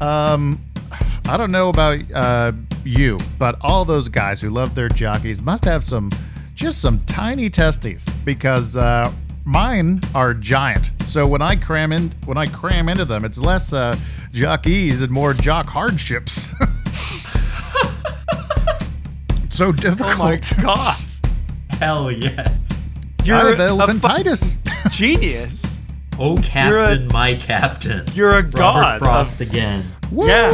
Um, I don't know about you, but all those guys who love their jockeys must have some tiny testes because mine are giant. So when I cram into them, it's less jockeys and more jock hardships. So difficult. Oh my god! Hell yes. I have elephantitis. Genius. Oh, Captain, my Captain. You're a Robert god. Frost again. Woo! Yeah.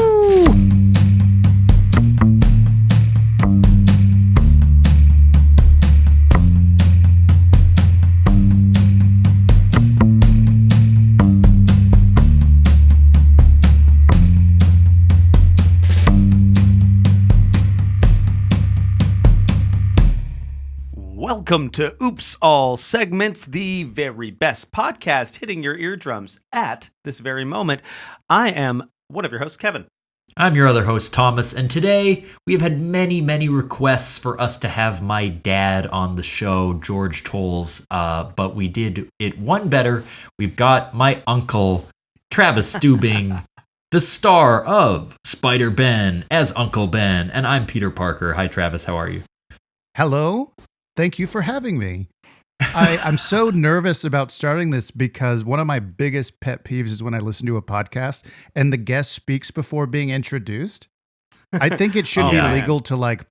Welcome to Oops All Segments, the very best podcast hitting your eardrums at this very moment. I am one of your hosts, Kevin. I'm your other host, Thomas, and today we have had many requests for us to have my dad on the show, George Tolles, but we did it one better. We've got my uncle, Travis Stuebing, the star of Spider-Ben as Uncle Ben, and I'm Peter Parker. Hi, Travis, how are you? Hello. Thank you for having me. I'm so nervous about starting this because one of my biggest pet peeves is when I listen to a podcast and the guest speaks before being introduced. I think it should be legal to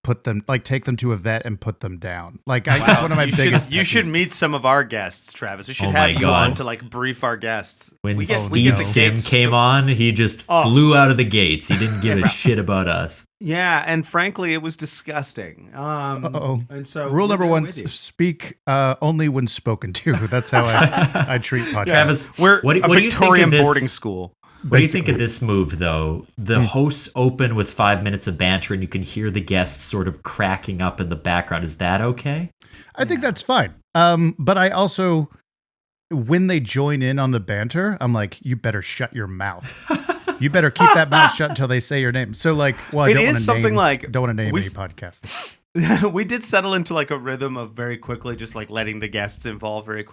take them to a vet and put them down. That's one of my biggest. You should meet some of our guests, Travis. We should have you on to brief our guests. When Steve Sim came on, he just flew out of the gates. He didn't give a shit about us. Yeah, and frankly, it was disgusting. And so rule number one: speak only when spoken to. That's how I treat podcasts. Travis, we're what a Victorian boarding school. What do you think of this move, though? The hosts open with 5 minutes of banter, and you can hear the guests sort of cracking up in the background. Is that okay? I think that's fine. But I also, when they join in on the banter, I'm like, you better shut your mouth. You better keep that mouth shut until they say your name. So, I don't want to name any podcasts. We did settle into a rhythm of very quickly just letting the guests involve very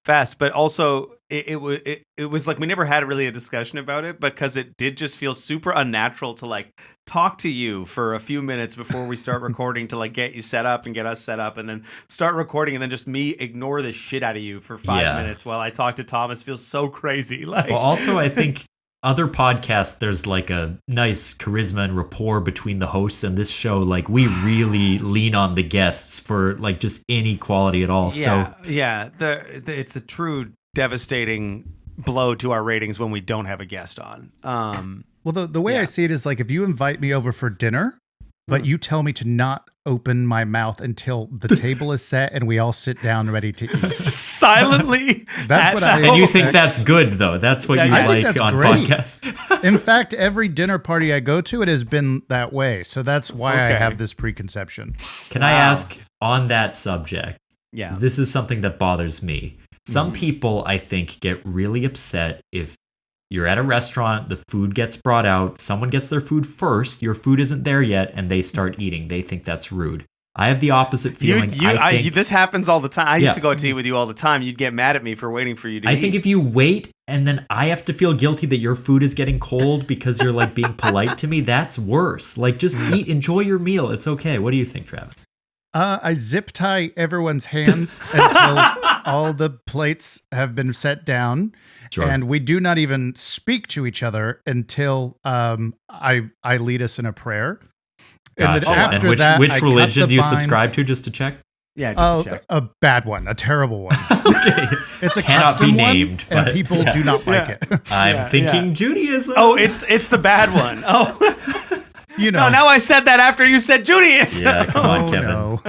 fast, but also it was we never had really a discussion about it because it did just feel super unnatural to talk to you for a few minutes before we start recording to get you set up and get us set up and then start recording and then just me ignore the shit out of you for 5 minutes while I talk to Thomas feels so crazy. Well, also I think other podcasts, there's a nice charisma and rapport between the hosts, and this show, we really lean on the guests for just inequality at all. It's a true devastating blow to our ratings when we don't have a guest on. Well, the way I see it is if you invite me over for dinner, but you tell me to not open my mouth until the table is set and we all sit down ready to eat. Silently. That's what I. And you think that's good, though? That's what you like on podcasts. In fact, every dinner party I go to, it has been that way. So that's why I have this preconception. Can I ask on that subject? Yeah. This is something that bothers me. Some people, I think, get really upset if you're at a restaurant, the food gets brought out, someone gets their food first, your food isn't there yet, and they start eating. They think that's rude. I have the opposite feeling. This happens all the time. I used to go out to eat with you all the time. You'd get mad at me for waiting for you to eat. I think if you wait and then I have to feel guilty that your food is getting cold because you're being polite to me, that's worse. Just eat, enjoy your meal. It's okay. What do you think, Travis? I zip tie everyone's hands until all the plates have been set down. Sure. And we do not even speak to each other until I lead us in a prayer. Gotcha. And then after which religion do you subscribe to, just to check? Yeah, just to check. A bad one, a terrible one. Okay. It's a Cannot custom be named, one, and people do not like it. I'm thinking Judaism. Oh, it's the bad one. Oh. No, now I said that after you said Judaism. Yeah, come on, Kevin. No.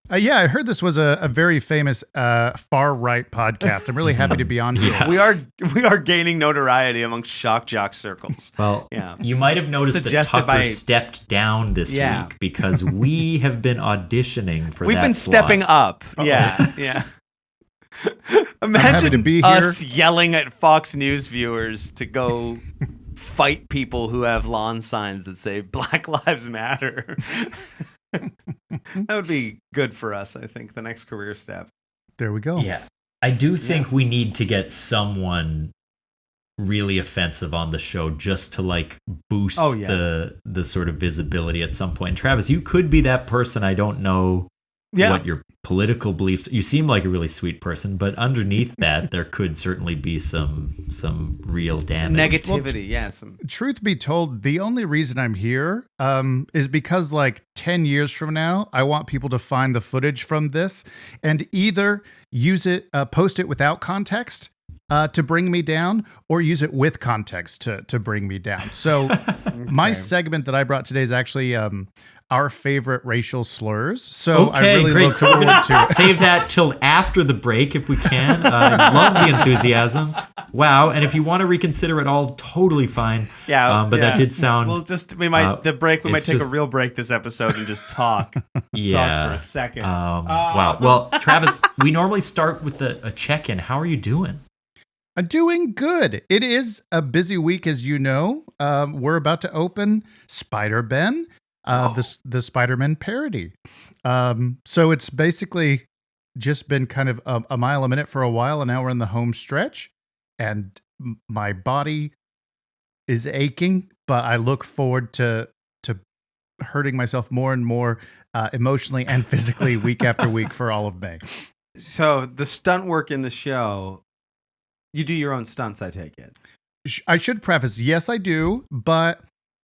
I heard this was a very famous far-right podcast. I'm really happy to be on here. We are gaining notoriety amongst shock jock circles. Well, you might have noticed that Tucker stepped down this week because we have been auditioning for We've been stepping up. Yeah. Imagine us yelling at Fox News viewers to go fight people who have lawn signs that say Black Lives Matter. That would be good for us, I think, the next career step. There we go. Yeah. I do think we need to get someone really offensive on the show just to like boost the sort of visibility at some point. And Travis, you could be that person. I don't know what your political beliefs. You seem like a really sweet person, but underneath that, there could certainly be some real damage. Negativity, Truth be told, the only reason I'm here is because like 10 years from now, I want people to find the footage from this and either use it, post it without context to bring me down, or use it with context to bring me down. So my segment that I brought today is actually our favorite racial slurs. So I really look forward to it. Save that till after the break if we can. Love the enthusiasm. Wow. And if you want to reconsider it all, totally fine. But that did sound... We might take a real break this episode and just talk. Talk for a second. Wow. Well, Travis, we normally start with a check-in. How are you doing? I'm doing good. It is a busy week, as you know. We're about to open Spider-Ben, the Spider-Man parody. So it's basically just been kind of a mile a minute for a while, and now we're in the home stretch, and my body is aching, but I look forward to hurting myself more and more emotionally and physically week after week for all of May. So the stunt work in the show... You do your own stunts, I take it. I should preface, yes, I do, but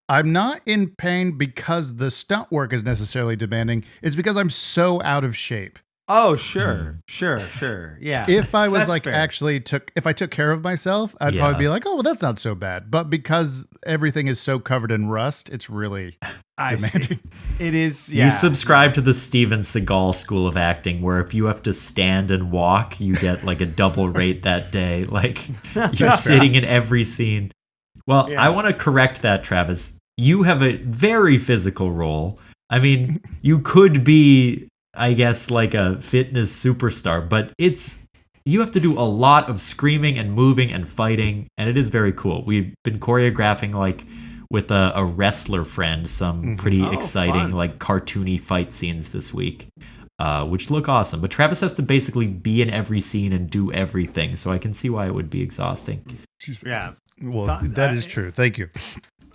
I'm not in pain because the stunt work is necessarily demanding. It's because I'm so out of shape. Oh, sure. Yeah. If I was if I took care of myself, I'd probably be like, oh, well, that's not so bad. But because everything is so covered in rust, it's really demanding. It is. You subscribe to the Steven Seagal school of acting, where if you have to stand and walk, you get like a double rate that day. Like you're sitting in every scene. Well, I want to correct that, Travis. You have a very physical role. I mean, you could be, I guess, like a fitness superstar, but you have to do a lot of screaming and moving and fighting, and it is very cool. We've been choreographing like with a wrestler friend some pretty exciting fun. like cartoony fight scenes this week, which look awesome. But Travis has to basically be in every scene and do everything, so I can see why it would be exhausting. Yeah. Well, that is true. Thank you.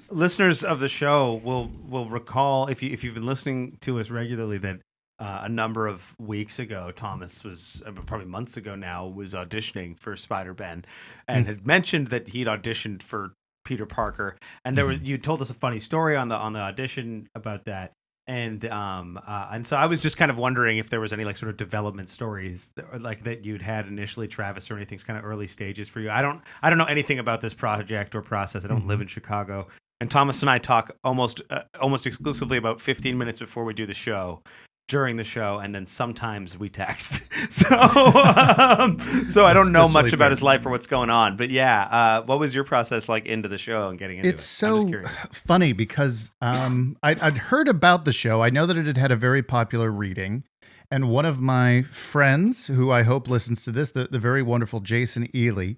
Listeners of the show will recall, if you've been listening to us regularly, that a number of weeks ago, Thomas was probably months ago now, was auditioning for Spider-Ben, and had mentioned that he'd auditioned for Peter Parker, and you told us a funny story on the audition about that, and so I was just kind of wondering if there was any like sort of development stories that you'd had initially, Travis, or anything's kind of early stages for you. I don't know anything about this project or process. I don't live in Chicago. And Thomas and I talk almost exclusively about 15 minutes before we do the show, during the show, and then sometimes we text. So I don't know much about his life or what's going on. But what was your process like into the show and getting into it? It's so funny because I'd heard about the show. I know that it had a very popular reading. And one of my friends, who I hope listens to this, the very wonderful Jason Ely,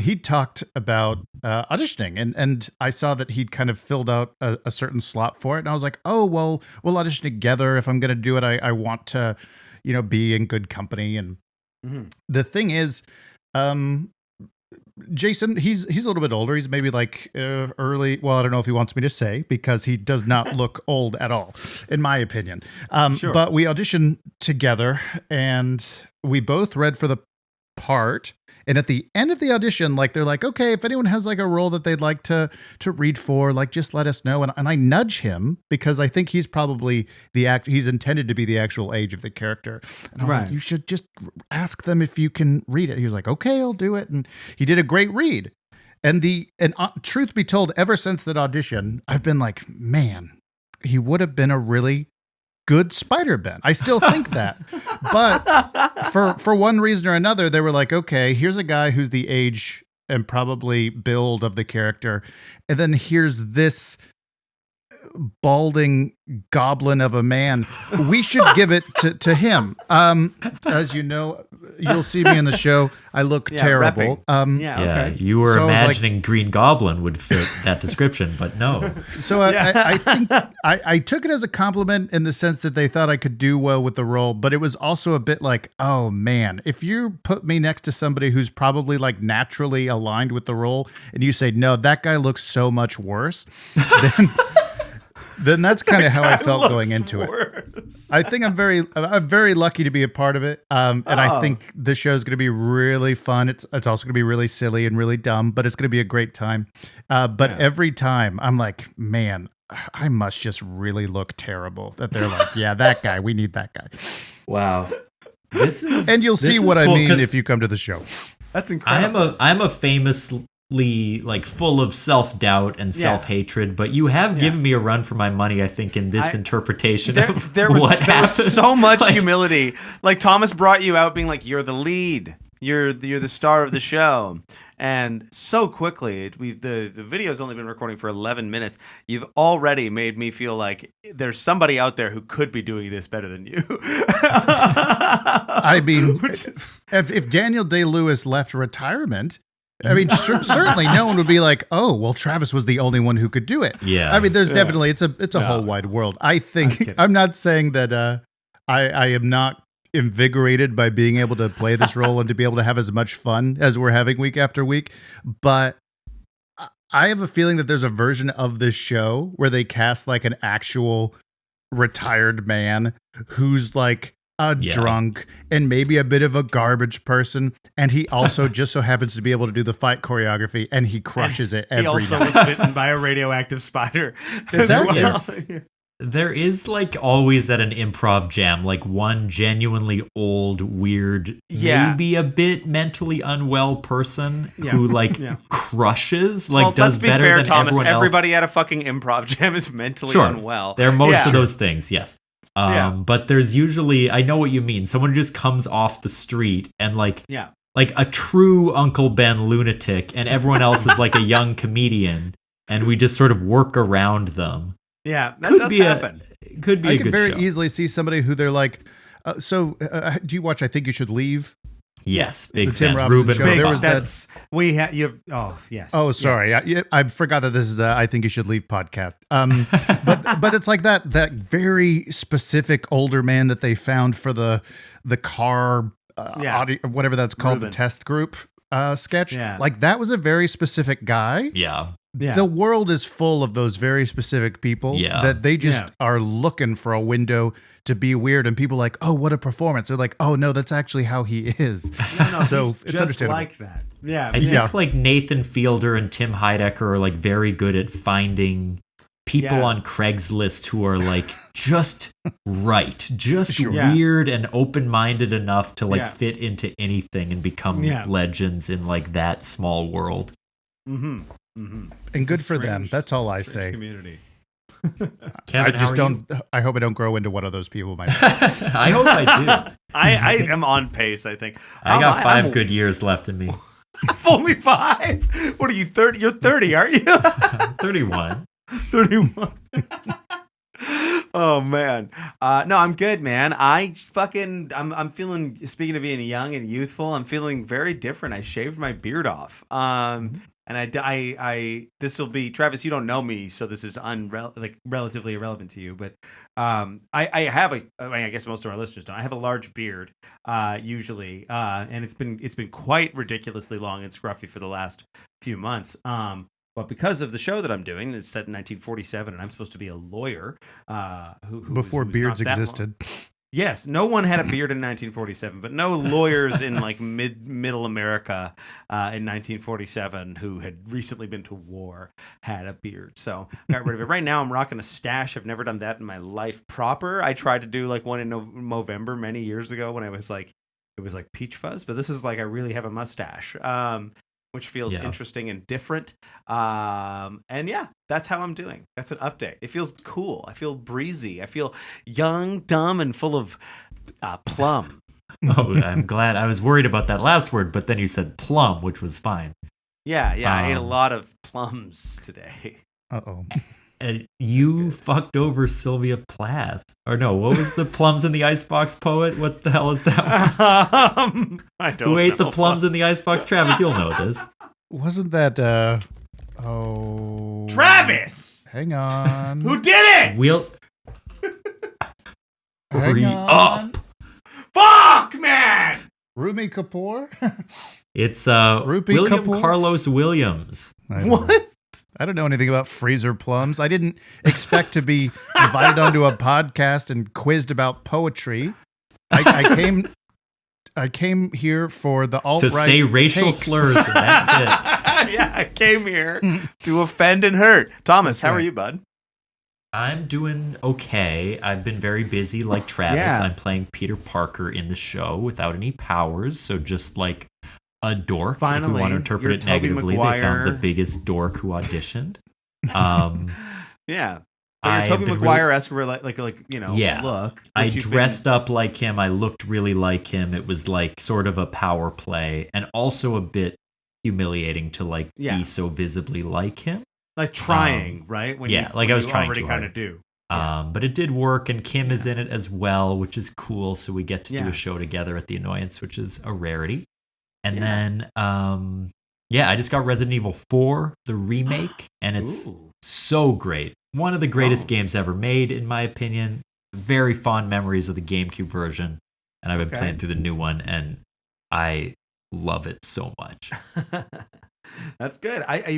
he talked about auditioning. And I saw that he'd kind of filled out a certain slot for it. And I was like, oh, well, we'll audition together. If I'm going to do it, I want to, be in good company. And the thing is, Jason, he's a little bit older. He's maybe like early. Well, I don't know if he wants me to say because he does not look old at all, in my opinion. Sure. But we auditioned together, and we both read for the part. And at the end of the audition, like they're like, okay, if anyone has like a role that they'd like to read for, like just let us know. And I nudge him because I think he's probably he's intended to be the actual age of the character. And I was like, you should just ask them if you can read it. He was like, okay, I'll do it. And he did a great read. And truth be told, ever since that audition, I've been like, man, he would have been a really good Spider-Ben. I still think that. But for one reason or another, they were like, okay, here's a guy who's the age and probably build of the character. And then here's this balding goblin of a man. We should give it to him. As you know, you'll see me in the show. I look terrible. Okay. You were So I was imagining Green Goblin would fit that description, but no. So I think I took it as a compliment in the sense that they thought I could do well with the role, but it was also a bit like, oh man, if you put me next to somebody who's probably like naturally aligned with the role, and you say, no, that guy looks so much worse, then that's kind of how I felt going into it. I think I'm very lucky to be a part of it, and I think the show is going to be really fun. It's also going to be really silly and really dumb, but it's going to be a great time. Every time I'm like, man, I must just really look terrible. That they're like, yeah, that guy, we need that guy. Wow. And you'll see what cool, I mean if you come to the show. That's incredible. I'm a famously like full of self-doubt and self-hatred, but you have given me a run for my money, I think, in this interpretation of there was so much humility. Like Thomas brought you out being like, you're the lead. You're the star of the show. And so quickly, the video's only been recording for 11 minutes. You've already made me feel like there's somebody out there who could be doing this better than you. I mean, if Daniel Day-Lewis left retirement, I mean, certainly no one would be like, oh, well, Travis was the only one who could do it. Yeah. I mean, there's definitely, it's a whole wide world. I think, I'm not saying that I am not invigorated by being able to play this role and to be able to have as much fun as we're having week after week. But I have a feeling that there's a version of this show where they cast like an actual retired man who's like a drunk and maybe a bit of a garbage person, and he also just so happens to be able to do the fight choreography, and he crushes it every He also night. was bitten by a radioactive spider. There is like always at an improv jam, like one genuinely old, weird, maybe a bit mentally unwell person who like crushes, like does better than Thomas, everyone else. Everybody at a fucking improv jam is mentally unwell. They're most of those things, yes. But there's usually, I know what you mean. Someone just comes off the street and like a true Uncle Ben lunatic, and everyone else is like a young comedian, and we just sort of work around them. Yeah, that does happen. Could be a good show. I can very easily see somebody who they're like, do you watch I Think You Should Leave? Yes, big the Tim fans. Robbins Ruben show. Robbins. There was yes. Oh, sorry. I forgot that this is I Think You Should Leave podcast. But it's like that very specific older man that they found for the car audio, whatever that's called, Ruben. The test group sketch. Yeah. Like that was a very specific guy. Yeah. The world is full of those very specific people that they just are looking for a window to be weird, and people are like, oh, what a performance. They're like, oh no, that's actually how he is. No, so it's just understandable. Like that. Yeah. I think like Nathan Fielder and Tim Heidecker are like very good at finding people on Craigslist who are like just right, just weird and open-minded enough to like fit into anything and become legends in like that small world. Mm-hmm. Mm-hmm. And good for them. That's all I say. Community. Kevin, I hope I don't grow into one of those people myself. I hope I do. I am on pace, I think. I got 5 good years left in me. Only 5? What are you, 30? You're 30, aren't you? 31. 31. Oh man. No, I'm good, man. I'm feeling, speaking of being young and youthful, I'm feeling very different. I shaved my beard off. And I this will be, Travis, you don't know me, so this is relatively irrelevant to you, but I guess most of our listeners don't. I have a large beard, usually, and it's been quite ridiculously long and scruffy for the last few months. But because of the show that I'm doing, it's set in 1947, and I'm supposed to be a lawyer. Before beards existed. Yes, no one had a beard in 1947, but no lawyers in like middle America in 1947 who had recently been to war had a beard. So got rid of it. Right now I'm rocking a stash. I've never done that in my life proper. I tried to do like one in November many years ago when it was like peach fuzz, but this is like I really have a mustache. Which feels interesting and different. And yeah, that's how I'm doing. That's an update. It feels cool. I feel breezy. I feel young, dumb, and full of plum. Oh, I'm glad. I was worried about that last word, but then you said plum, which was fine. Yeah. I ate a lot of plums today. Uh-oh. You fucked over Sylvia Plath. Or no, what was the plums in the icebox poet? What the hell is that? I don't Who ate know. the plums in the icebox? Travis, you'll know this. Wasn't that Travis! Hang on. Who did it? Hang on. Up. Fuck, man! Rumi Kapoor? It's Rupi William Kapoor? Carlos Williams. What? I don't know anything about freezer plums. I didn't expect to be invited onto a podcast and quizzed about poetry. I came here for the alt-right To say racial takes. slurs, and that's it. Yeah, I came here to offend and hurt. Thomas, That's how are right. you, bud? I'm doing okay. I've been very busy like Travis. Yeah. I'm playing Peter Parker in the show without any powers, so just like a dork. If we Finally, want to interpret you're it Tobey negatively, they Maguire. found the biggest dork who auditioned. Yeah. I But have you're Tobey been Maguire-esque for like Yeah. look. I which you've dressed up like him. I looked really like him. It was like sort of a power play and also a bit humiliating to like Yeah. be so visibly like him. like trying, right? When yeah, like I was trying already too kind hard. of do. But it did work, and Kim is in it as well, which is cool. So we get to do Yeah. a show together at the Annoyance, which is a rarity. And Yeah. then, I just got Resident Evil 4, the remake, and it's Ooh. so great. One of the greatest Oh. games ever made, in my opinion. Very fond memories of the GameCube version, and I've been Okay. playing through the new one, and I love it so much. That's good. I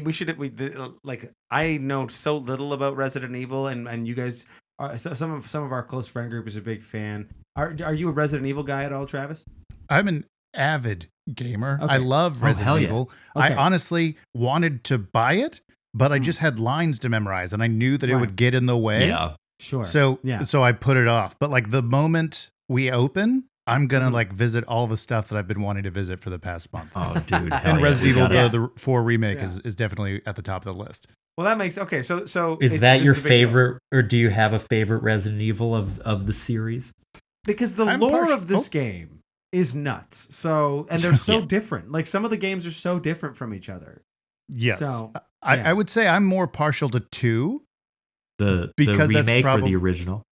know so little about Resident Evil, and you guys are some of our close friend group is a big fan. Are you a Resident Evil guy at all, Travis? I'm an avid gamer. Okay. I love Oh, Resident hell yeah. Evil. Okay. I honestly wanted to buy it, but I just had lines to memorize, and I knew that it Right. would get in the way. Yeah. Sure. So yeah. so I put it off. But like the moment we open, I'm gonna Mhm. like visit all the stuff that I've been wanting to visit for the past month. Oh, dude. hell and yeah, Resident we Evil, gotta- the 4 remake Yeah. is definitely at the top of the list. Well, that makes okay. So Is it's- that this your a big deal. favorite, or do you have a favorite Resident Evil of the series? Because the I'm lore partial- of this oh. game is nuts. So and they're so Yeah. different. Like some of the games are so different from each other. Yes. So, I, yeah. I would say I'm more partial to 2. The Because that's remake or the probably- original?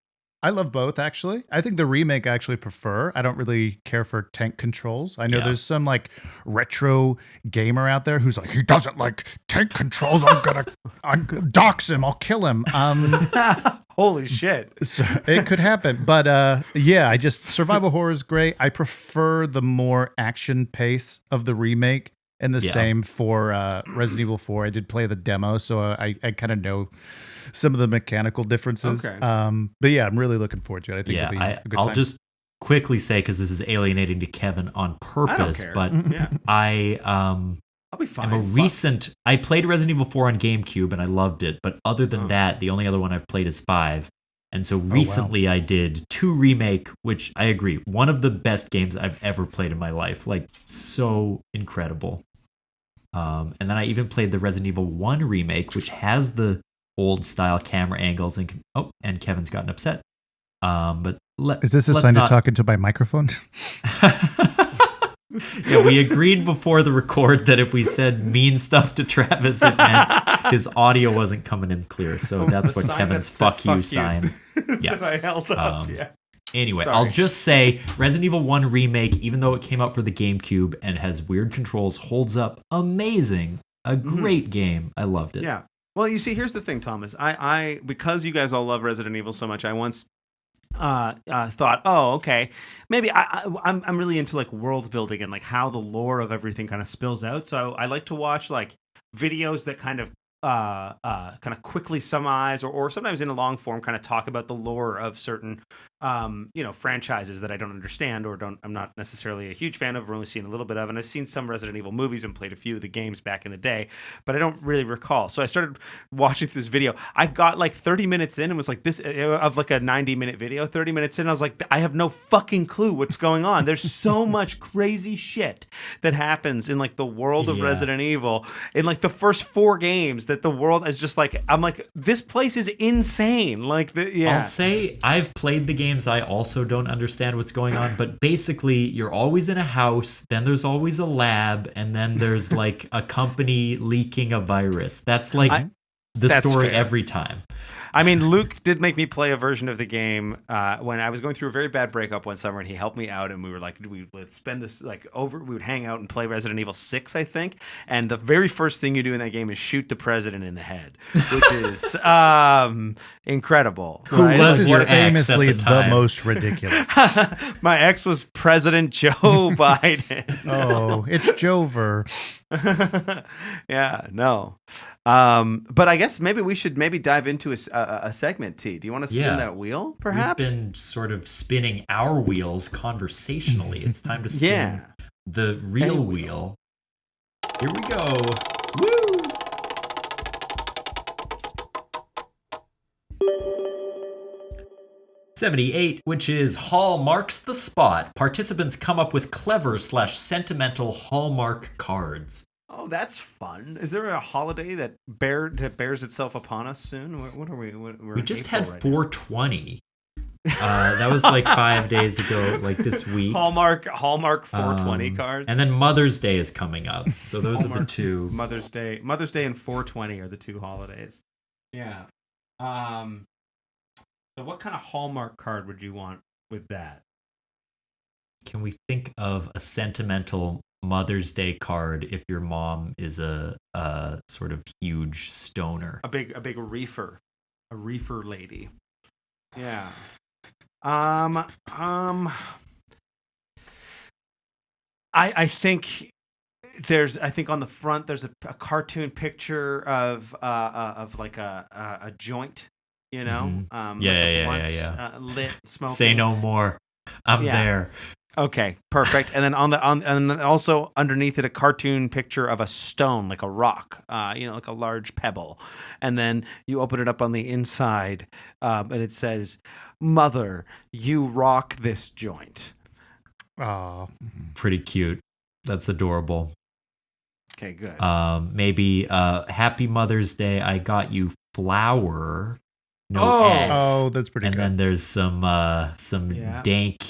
I love both, actually. I think the remake I actually prefer. I don't really care for tank controls. I know Yeah. there's some like retro gamer out there who's like, he doesn't like tank controls. I'm dox him. I'll kill him. Holy shit. So it could happen. But I just survival horror is great. I prefer the more action pace of the remake, and the Yeah. same for Resident Evil 4. I did play the demo, so I kind of know some of the mechanical differences. Okay. But yeah, I'm really looking forward to it. I think Yeah, it'll be a good I'll time. just quickly say, because this is alienating to Kevin on purpose, care. but Yeah. I'll be fine. I played Resident Evil 4 on GameCube and I loved it, but other than Oh. that, the only other one I've played is 5. And so wow. recently I did 2 Remake, which I agree, one of the best games I've ever played in my life. Like, so incredible. And then I even played the Resident Evil 1 Remake, which has the old style camera angles, and Kevin's gotten upset. But Is this a let's sign not- to talk into my microphone? Yeah, we agreed before the record that if we said mean stuff to Travis, it meant his audio wasn't coming in clear. So that's The what sign Kevin's that said fuck you sign. Yeah. that I held up. Um, Yeah. Anyway, Sorry. I'll just say Resident Evil 1 Remake, even though it came out for the GameCube and has weird controls, holds up amazing. A great game. I loved it. Yeah. Well, you see, here's the thing, Thomas. I because you guys all love Resident Evil so much, I once thought, oh, okay, maybe I'm really into like world building and like how the lore of everything kind of spills out. So I like to watch like videos that kind of quickly summarize or sometimes in a long form kind of talk about the lore of certain franchises that I don't understand or I'm not necessarily a huge fan of or only seen a little bit of. And I've seen some Resident Evil movies and played a few of the games back in the day, but I don't really recall. So I started watching this video. I got like 30 minutes in and was like this of like a 90-minute video. 30 minutes in, I was like, I have no fucking clue what's going on. There's so much crazy shit that happens in like the world of Yeah. Resident Evil in like the first 4 games that the world is just like, I'm like, this place is insane. Like, I'll say I've played the games. I also don't understand what's going on, but basically you're always in a house, then there's always a lab, and then there's like a company leaking a virus. That's like the That's story fair. every time. I mean, Luke did make me play a version of the game when I was going through a very bad breakup one summer, and he helped me out, and we were like, we would spend this we would hang out and play Resident Evil 6, I think, and the very first thing you do in that game is shoot the president in the head, which is incredible. Who right? was your ex at famously the the time? most ridiculous. My ex was President Joe Biden. Oh, it's Jover. Yeah, no. But I guess maybe we should dive into a segment, T. Do you want to spin that wheel, perhaps? We've been sort of spinning our wheels conversationally. It's time to spin the real wheel. Here we go. Woo! $78, which is Hallmarks the Spot. Participants come up with clever/sentimental Hallmark cards. Oh, that's fun. Is there a holiday that bears itself upon us soon? What are we? We're We just April had right 420. That was like 5 days ago, like this week. Hallmark 420 cards. And then Mother's Day is coming up. So those are the two. Mother's Day and 420 are the two holidays. Yeah. So what kind of Hallmark card would you want with that? Can we think of a sentimental Mother's Day card if your mom is a sort of huge stoner? A big reefer. A reefer lady. Yeah. I think on the front there's a cartoon picture of like a joint, you know. Yeah. Lit smoking. Say no more. I'm there. Okay, perfect. And then and then also underneath it a cartoon picture of a stone, like a rock, like a large pebble. And then you open it up on the inside, and it says, "Mother, you rock this joint." Oh, Pretty cute. That's adorable. Okay, good. Maybe Happy Mother's Day. I got you flour. No S. Oh, that's pretty and good. then there's some dank,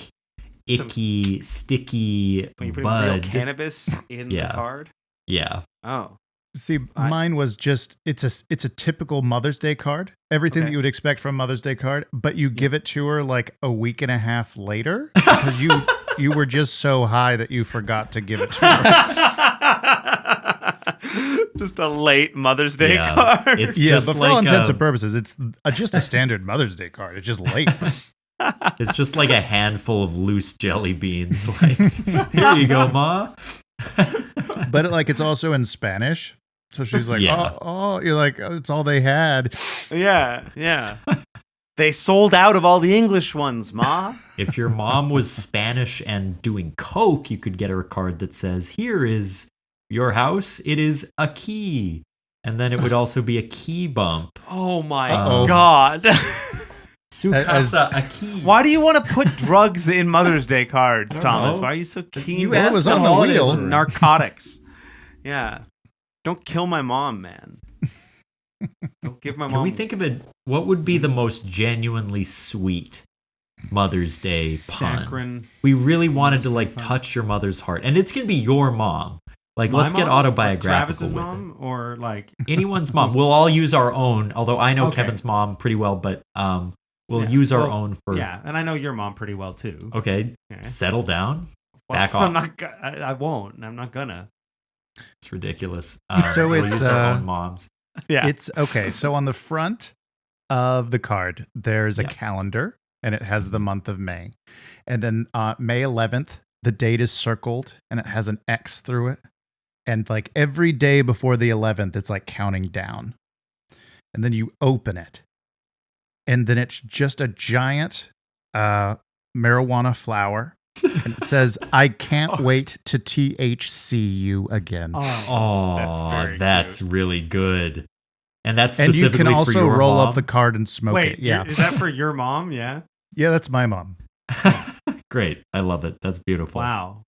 icky, sticky When you put bud. real cannabis in the card. Yeah. Oh. See, mine was just it's a typical Mother's Day card. Everything that you would expect from a Mother's Day card, but you give it to her like a week and a half later because you were just so high that you forgot to give it to her. Just a late Mother's Day card. It's Yeah, just but for like all intents and purposes, it's just a standard Mother's Day card. It's just late. It's just like a handful of loose jelly beans. Like, here you go, Ma. But it's also in Spanish. So she's like, oh, you're like, it's all they had. Yeah. They sold out of all the English ones, Ma. If your mom was Spanish and doing coke, you could get her a card that says, here is your house. It is a key. And then it would also be a key bump. Oh my God. Su casa a key. Why do you want to put drugs in Mother's Day cards, Thomas? know. Why are you so keen? You Well, it was on the all it is wheel. narcotics. Yeah. Don't kill my mom, man. Don't give my mom. Can we think of it? What would be the most genuinely sweet Mother's Day pun? Saccharin. We really wanted to touch your mother's heart, and it's gonna be your mom. Let's get autobiographical Travis's with mom, it. or Anyone's mom. We'll all use our own. Although I know Okay. Kevin's mom pretty well, but we'll use our own for. Yeah, and I know your mom pretty well too. Okay. Settle down. Well, Back off. I won't. I'm not gonna. It's ridiculous. So we'll it's, use our own moms. Yeah. It's okay. So on the front of the card, there's a calendar, and it has the month of May. And then May 11th, the date is circled, and it has an X through it. And every day before the 11th, it's counting down. And then you open it. And then it's just a giant marijuana flower. And it says, I can't wait to THC you again. Oh, that's really good. And that's And you specifically can for also your roll mom? up the card and smoke Wait, it. Yeah. is that for your mom? Yeah. Yeah, that's my mom. Great. I love it. That's beautiful. Wow.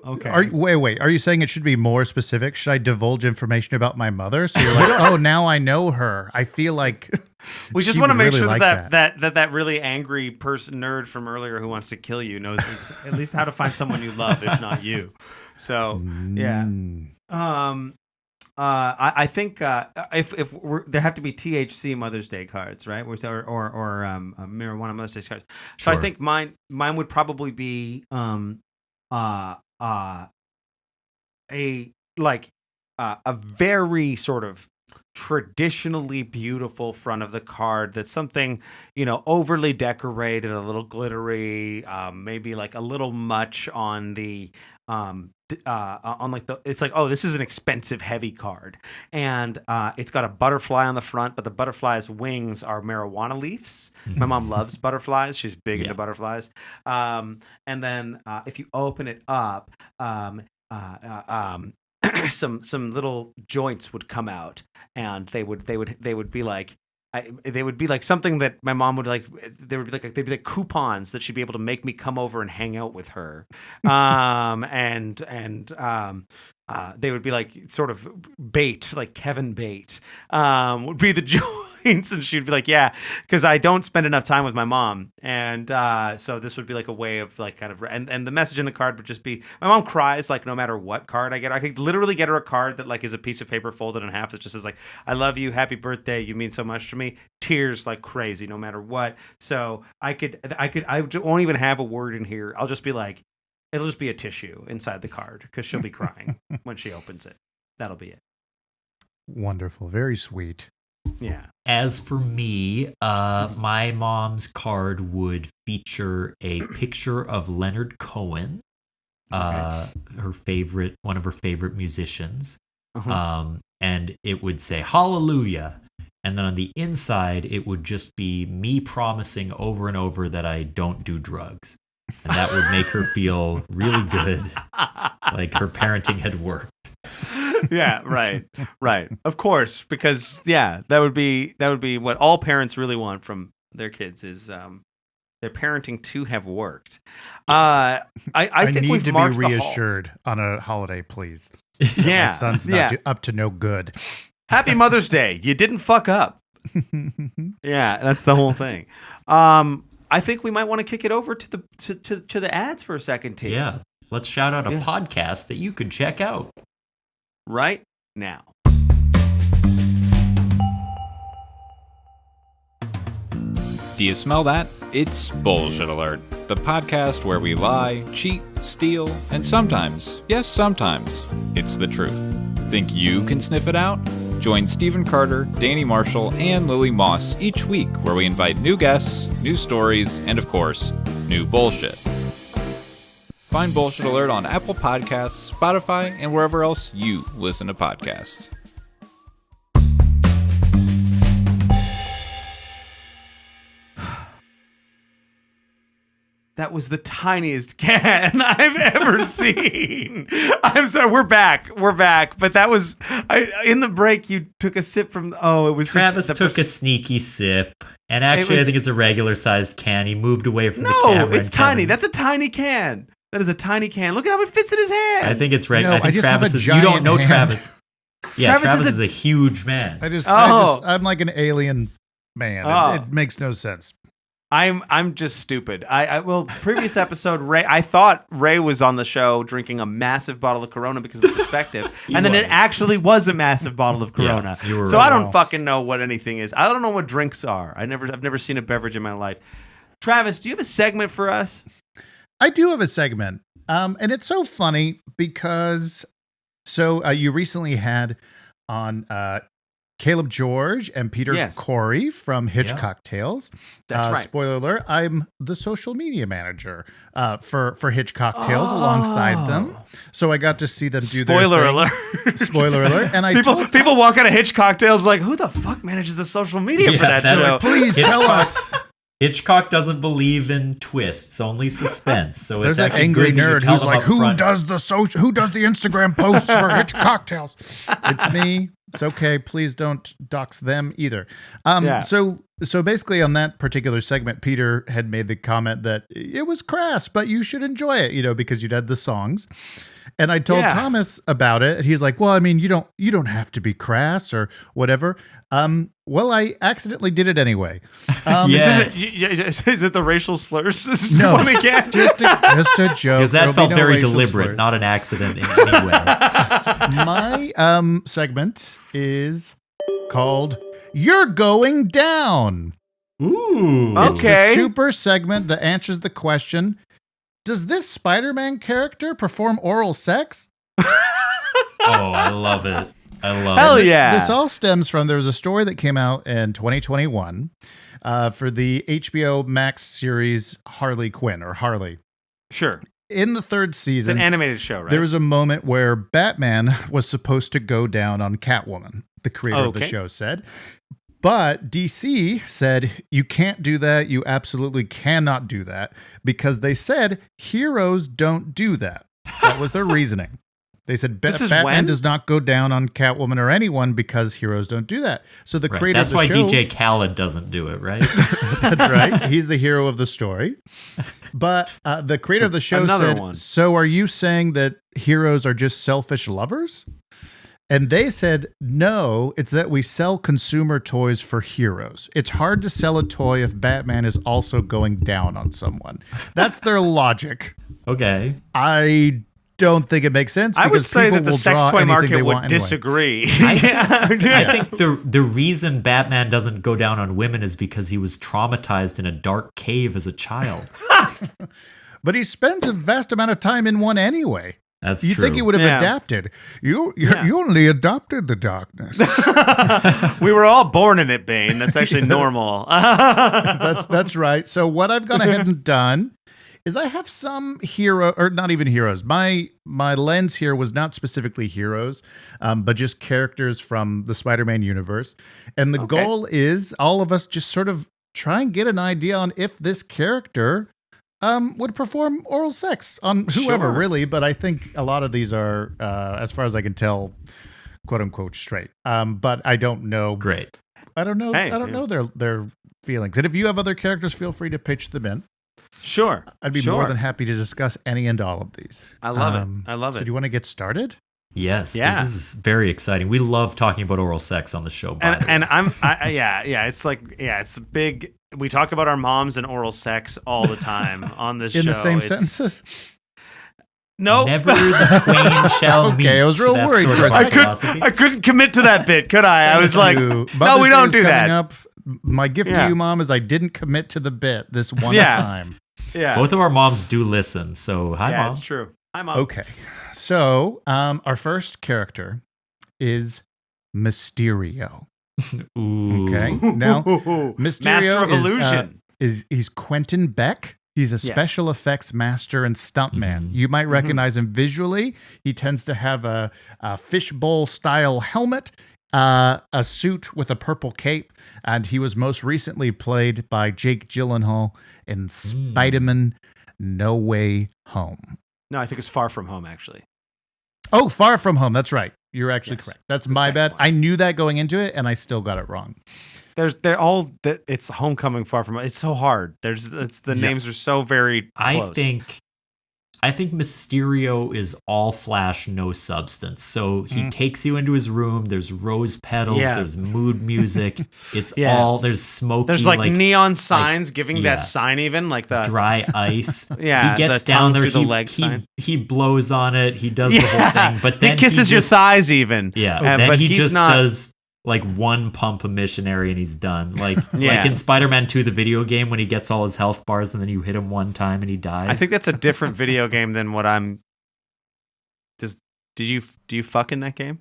Okay. Wait. Are you saying it should be more specific? Should I divulge information about my mother? So you're like, oh, now I know her. I feel like we just she want to would make really sure like that really angry person nerd from earlier who wants to kill you knows at least how to find someone you love, if not you. So yeah. I think if there have to be THC Mother's Day cards, right? Or marijuana Mother's Day cards. So Sure. I think mine would probably be a very sort of traditionally beautiful front of the card that's something, overly decorated, a little glittery, maybe like a little much on the it's like, oh, this is an expensive heavy card, and it's got a butterfly on the front, but the butterfly's wings are marijuana leaves. My mom loves butterflies. She's big into butterflies. And then if you open it up, some little joints would come out, and they would be like, they would be like something that my mom would like. They'd be like coupons that she'd be able to make me come over and hang out with her, and they would be like sort of bait, like Kevin bait, would be the joints, and she'd be like, yeah, because I don't spend enough time with my mom, and so this would be like a way of like kind of, and the message in the card would just be, my mom cries like no matter what card I get. I could literally get her a card that like is a piece of paper folded in half that just says like, I love you, happy birthday, you mean so much to me. Tears like crazy no matter what. So I won't even have a word in here. I'll just be like, it'll just be a tissue inside the card because she'll be crying when she opens it. That'll be it. Wonderful. Very sweet. Yeah. As for me, my mom's card would feature a picture of Leonard Cohen, one of her favorite musicians. And it would say hallelujah. And then on the inside, it would just be me promising over and over that I don't do drugs. And that would make her feel really good, like her parenting had worked. Yeah, right. Of course, because that would be what all parents really want from their kids is their parenting to have worked. Yes. I think need we've to marked be the reassured on a holiday, please. Yeah, My son's not up to no good. Happy Mother's Day. You didn't fuck up. Yeah, that's the whole thing. I think we might want to kick it over to the ads for a second, T. Yeah, let's shout out a podcast that you could check out right now. Do you smell that? It's Bullshit Alert, the podcast where we lie, cheat, steal, and sometimes, yes, sometimes, it's the truth. Think you can sniff it out? Join Stephen Carter, Danny Marshall, and Lily Moss each week where we invite new guests, new stories, and of course, new bullshit. Find Bullshit Alert on Apple Podcasts, Spotify, and wherever else you listen to podcasts. That was the tiniest can I've ever seen. I'm sorry. We're back. But that was in the break. You took a sip from. Oh, it was Travis just took a sneaky sip, and actually, I think it's a regular-sized can. He moved away from the camera. No, it's tiny. That's a tiny can. That is a tiny can. Look at how it fits in his hand. I think it's right. No, I think just Travis have a is. You don't giant know hand. Travis. Yeah, Travis is is a huge man. I'm like an alien man. Oh. It makes no sense. I'm just stupid. Previous episode, I thought Ray was on the show drinking a massive bottle of Corona because of the perspective, and then it actually was a massive bottle of Corona. Yeah, you were so right. I don't fucking know what anything is. I don't know what drinks are. I've never seen a beverage in my life. Travis, do you have a segment for us? I do have a segment, and it's so funny because you recently had on Caleb George and Peter Corey from Hitchcock Tales. That's right. Spoiler alert, I'm the social media manager for Hitchcock Tales alongside them. So I got to see them do Spoiler their alert. Spoiler alert. And people walk out of Hitchcock Tales like, who the fuck manages the social media for that show? Please tell us. Hitchcock doesn't believe in twists, only suspense. So there's it's that angry nerd who's like, who does the Instagram posts for Hitchcock Tales? It's me. It's okay. Please don't dox them either. So basically on that particular segment, Peter had made the comment that it was crass, but you should enjoy it, because you'd had the songs. And I told Yeah. Thomas about it. He's like, "Well, I mean, you don't have to be crass or whatever." Well, I accidentally did it anyway. Is it the racial slurs? No. One again? Just a joke. Because that There'll be felt no very racial deliberate, slurs. not an accident in any way. My segment is called "You're Going Down." Ooh. Okay. It's the super segment that answers the question: does this Spider-Man character perform oral sex? Oh, I love it. I love Hell it. yeah. This all stems from, there was a story that came out in 2021 for the HBO Max series Harley Quinn, or Harley. Sure. In the third It's season, an animated show, right? there was a moment where Batman was supposed to go down on Catwoman, the creator of the Okay. show said. But DC said, you can't do that. You absolutely cannot do that, because they said heroes don't do that. That was their reasoning. They said This is Batman when? does not go down on Catwoman or anyone because heroes don't do that. So the Right. creator That's of the why show, DJ Khaled doesn't do it, right? that's right. He's the hero of the story. But the creator of the show Another said, one. so are you saying that heroes are just selfish lovers? And they said, no, it's that we sell consumer toys for heroes. It's hard to sell a toy if Batman is also going down on someone. That's their logic. Okay. I don't think it makes sense. I would because say people that the will sex draw toy anything market they would want anyway. disagree. I think the reason Batman doesn't go down on women is because he was traumatized in a dark cave as a child. But he spends a vast amount of time in one anyway. That's You true. think he would have Yeah. adapted? You Yeah. only adopted the darkness. We were all born in it, Bane. That's actually normal. That's right. So what I've gone ahead and done is I have some hero, or not even heroes. My lens here was not specifically heroes, but just characters from the Spider-Man universe. And the Okay. goal is all of us just sort of try and get an idea on if this character would perform oral sex on whoever, Sure. really. But I think a lot of these are, as far as I can tell, quote unquote straight. But I don't know. Great. I don't know. Hey, I don't know their feelings. And if you have other characters, feel free to pitch them in. Sure. I'd be Sure. more than happy to discuss any and all of these. I love it. I love So it. do you want to get started? Yes, Yeah. this is very exciting. We love talking about oral sex on the show. By the way. And it's like, it's big. We talk about our moms and oral sex all the time on this In show. the same It's- sentences? No. Never the twain shall Okay, meet. I was real That worried sort for a of second. philosophy. I couldn't commit to that bit, could I? I was like, You- no, Mother's we Day don't is do coming that. Up. My gift Yeah. to you, Mom, is I didn't commit to the bit this one Yeah. time. Yeah. Both of our moms do listen, so hi, yeah, mom. it's true. Hi, Mom. Okay. So our first character is Mysterio. Ooh. Okay. Now, Ooh, Mysterio Master of is, Illusion. He's Quentin Beck. He's a Yes. special effects master and stuntman. Mhm. You might recognize him visually. He tends to have a fishbowl style helmet, a suit with a purple cape, and he was most recently played by Jake Gyllenhaal in Spider-Man No Way Home. No, I think it's Far From Home, actually. Oh, Far From Home. That's right. You're actually Yes. correct. That's The my second bad. one. I knew that going into it, and I still got it wrong. It's Homecoming, Far From Home. It's so hard. The names are so very close. I think Mysterio is all flash, no substance. So he takes you into his room. There's rose petals. Yeah. There's mood music. It's Yeah. all there's smoky. There's like neon signs giving yeah. that sign, even like the dry ice. Yeah, he gets the down tongue there. through the He, leg sign. he blows on it. He does the whole thing. But then he kisses your just, thighs, even. Yeah, And- then but he he's just not. does like one pump a missionary and he's done. Like Yeah. like in Spider-Man 2, the video game, when he gets all his health bars and then you hit him one time and he dies. I think that's a different video game than what I'm. Do you fuck in that game?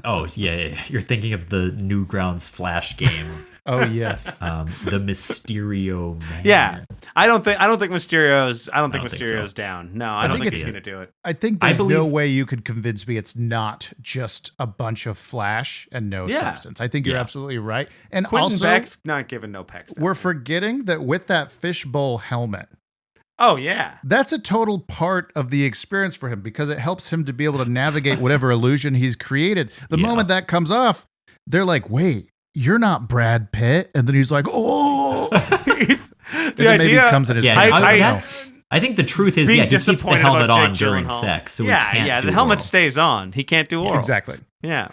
Oh yeah. You're thinking of the Newgrounds Flash game, Oh, yes. the Mysterio Man. Yeah, I don't think Mysterio's. I don't think don't think Mysterio's so. down. No, I don't think think it's- he's gonna do it. I think I there's no believe- way you could convince me it's not just a bunch of flash and no Yeah. substance. I think you're Yeah. absolutely right. And Quentin also, Beck's not giving no pecs. down we're there. forgetting that with that fishbowl helmet, Oh yeah. that's a total part of the experience for him because it helps him to be able to navigate whatever illusion he's created. The Yeah. moment that comes off, they're like, wait, you're not Brad Pitt. And then he's like, oh. It's, And the then maybe idea. it comes in his Yeah, pants. I- I don't know. I think the truth is, Being he keeps the disappointed helmet about on Jake during Gyllenhaal. sex, so he yeah, can't yeah. do The helmet oral. stays on. He can't do oral. Exactly. Yeah.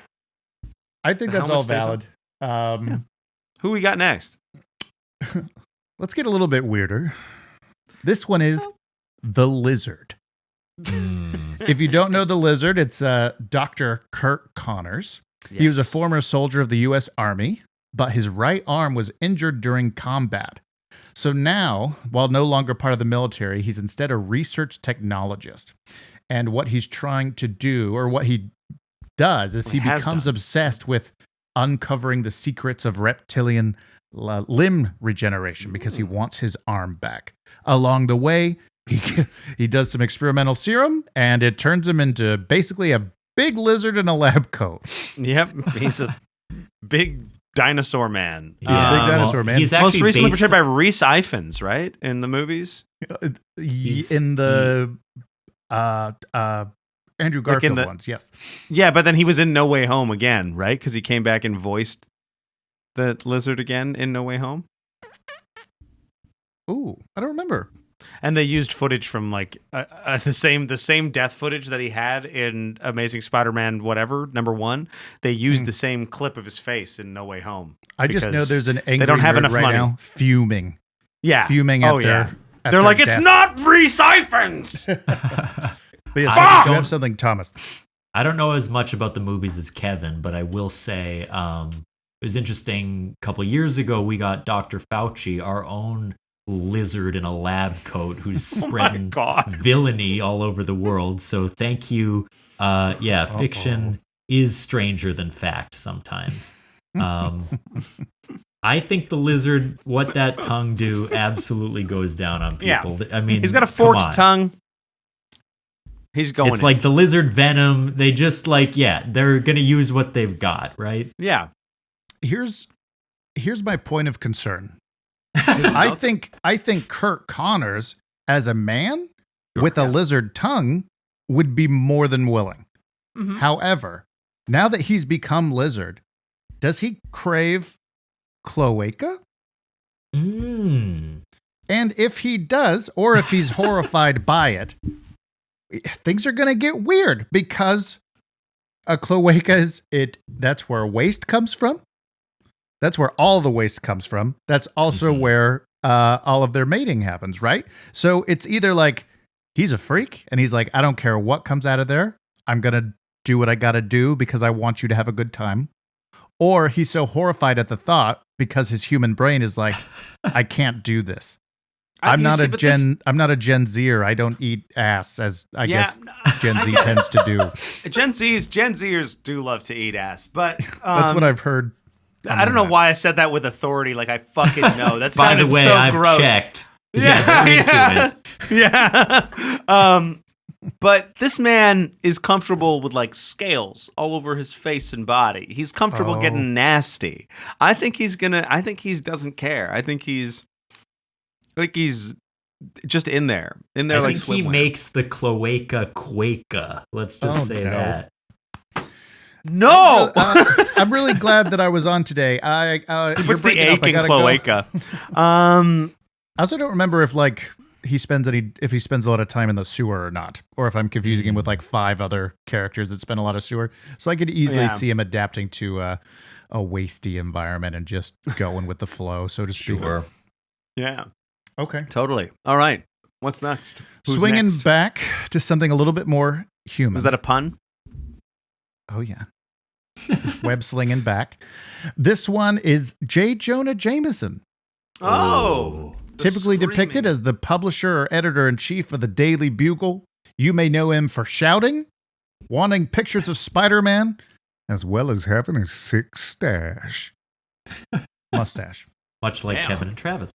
I think The that's helmet all stays valid. Who we got next? Let's get a little bit weirder. This one is the Lizard. If you don't know the Lizard, it's Dr. Kurt Connors. Yes. He was a former soldier of the U.S. Army, but his right arm was injured during combat. So now, while no longer part of the military, he's instead a research technologist. And what he's trying to do, or what he does, is he becomes obsessed with uncovering the secrets of reptilian limb regeneration because he wants his arm back. Along the way, he does some experimental serum, and it turns him into basically a big lizard in a lab coat. Yep, he's a big dinosaur man. He's a big dinosaur man. He's Most actually recently based- portrayed by Rhys Ifans, right? In the movies? In the Andrew Garfield ones, yes. Yeah, but then he was in No Way Home again, right? Because he came back and voiced the lizard again in No Way Home. Ooh, I don't remember. And they used footage from like the same death footage that he had in Amazing Spider-Man whatever #1. They used the same clip of his face in No Way Home. I just know there's an angry they don't have nerd enough right money. now fuming. Yeah, Fuming at their at They're their like, it's desk. not Rhys Ifans. But yes, I you don't- have something, Thomas. I don't know as much about the movies as Kevin, but I will say it was interesting. A couple of years ago, we got Dr. Fauci, our own lizard in a lab coat, who's spreading villainy all over the world. So thank you. Fiction is stranger than fact sometimes. I think the lizard, what that tongue do, absolutely goes down on people. Yeah. I mean, He's got a come forked on. tongue. He's going. It's like the lizard venom. They just they're gonna use what they've got, right? Yeah. Here's my point of concern. I think Kurt Connors, as a man with a lizard tongue, would be more than willing. Mm-hmm. However, now that he's become lizard, does he crave cloaca? Mm. And if he does, or if he's horrified by it, things are going to get weird because a cloaca that's where waste comes from. That's where all the waste comes from. That's also where all of their mating happens, right? So it's either like he's a freak and he's like, I don't care what comes out of there. I'm going to do what I got to do because I want you to have a good time. Or he's so horrified at the thought because his human brain is like, I can't do this. I'm not a Gen Zer. I don't eat ass, as I guess Gen Z tends to do. Gen Zers do love to eat ass, but that's what I've heard. I don't know why I said that with authority, like I fucking know. That By the sounded way, so I've gross. checked. Yeah, they're into it. Yeah. But this man is comfortable with like scales all over his face and body. He's comfortable getting nasty. I think he doesn't care. I think he's just in there I like think he swimwear. makes the cloaca quaca. Let's just say no. that. No, I'm really glad that I was on today. what's the ache in cloaca? I also don't remember if he spends a lot of time in the sewer or not, or if I'm confusing him with like 5 other characters that spend a lot of sewer. So I could easily see him adapting to a wasty environment and just going with the flow, so to speak. Sure. Yeah, Okay. totally. All right, what's next? Who's Swinging next? back to something a little bit more human. Was that a pun? Oh yeah. Web slinging back. This one is J. Jonah Jameson. Oh. Typically depicted as the publisher or editor-in-chief of the Daily Bugle. You may know him for shouting, wanting pictures of Spider-Man, as well as having a sick mustache. Much like Damn. Kevin and Travis.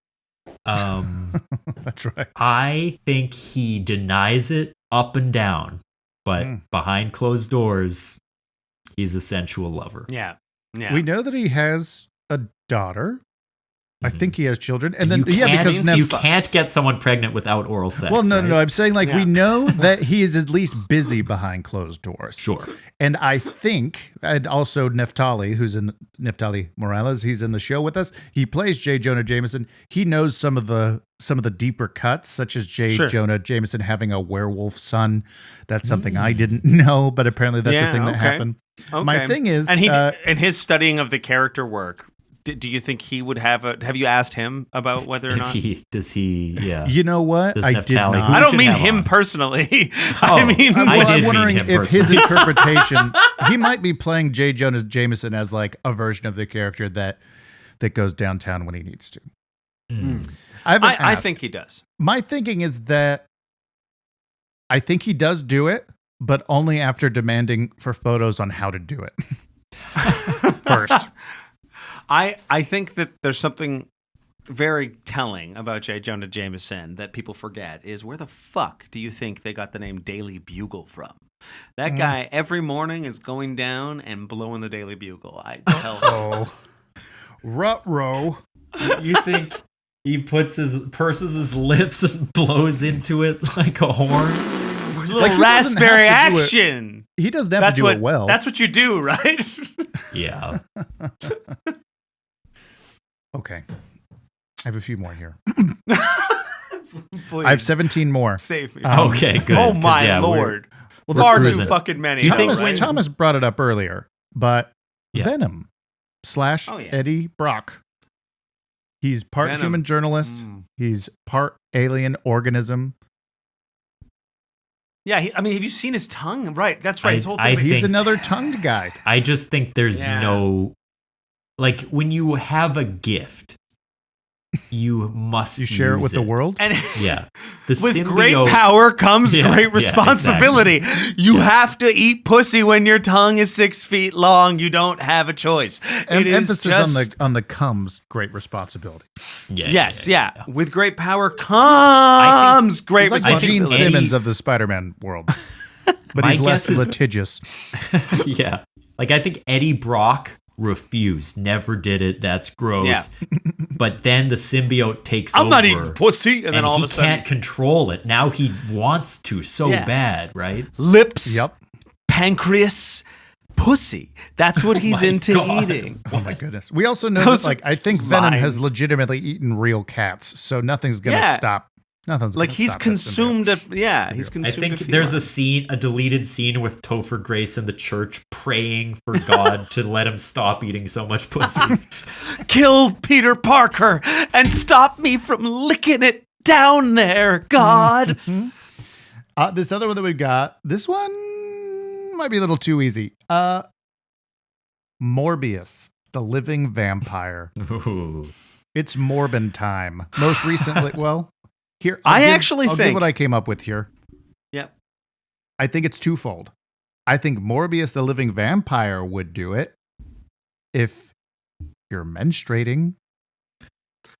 That's right. I think he denies it up and down, but behind closed doors, he's a sensual lover. Yeah. We know that he has a daughter. I think he has children. And you then, because you can't get someone pregnant without oral sex. Well, right? no. I'm saying we know that he is at least busy behind closed doors. Sure. And I think, and also Neftali Morales, he's in the show with us. He plays J. Jonah Jameson. He knows some of the deeper cuts, such as J. Jonah Jameson having a werewolf son. That's something I didn't know, but apparently that's a thing that happened. Okay. My thing is, and and his studying of the character work. Do you think he would have you asked him about whether or not does he? Yeah. You know what? I did not. I don't mean him personally. I mean, I'm wondering if his interpretation, he might be playing J. Jonah Jameson as like a version of the character that goes downtown when he needs to. I think he does. My thinking is that I think he does do it, but only after demanding for photos on how to do it first. I think that there's something very telling about J. Jonah Jameson that people forget is where the fuck do you think they got the name Daily Bugle from? That guy every morning is going down and blowing the Daily Bugle. I tell him. Ruh-roh. You think he purses his lips and blows into it like a horn? Little raspberry action. He doesn't have to do it well. That's what you do, right? Yeah. Okay. I have a few more here. Please. I have 17 more. Save me. Okay, good. Oh my Lord. Far too fucking many. Thomas brought it up earlier, but Venom / Eddie Brock. He's part human journalist. He's part alien organism. Yeah, have you seen his tongue? Right, that's right. His whole thing. He's another tongued guy. I just think there's no... Like, when you have a gift, you must share it with the world? And with great power comes great responsibility. Exactly. You have to eat pussy when your tongue is 6 feet long. You don't have a choice. And emphasis on the comes great responsibility. Yeah. With great power comes great responsibility. Gene Simmons of the Spider-Man world. But he's less litigious. Yeah. Like, I think Eddie Brock refused, never did it. That's gross. Yeah. But then the symbiote takes over. I'm not eating pussy, and then all of a sudden he can't control it. Now he wants to so bad, right? Lips, pancreas, pussy. That's what he's into eating. Oh my goodness. We also know that, I think Venom has legitimately eaten real cats, so nothing's gonna stop. Nothing's like he's consumed he's consumed. I think there's a deleted scene with Topher Grace in the church praying for God to let him stop eating so much pussy. Kill Peter Parker and stop me from licking it down there, God. This other one that we've got, this one might be a little too easy. Morbius, the living vampire. Ooh. It's Morbin time. Most recently, here, I'll give what I came up with here. Yep. I think it's twofold. I think Morbius, the living vampire, would do it if you're menstruating.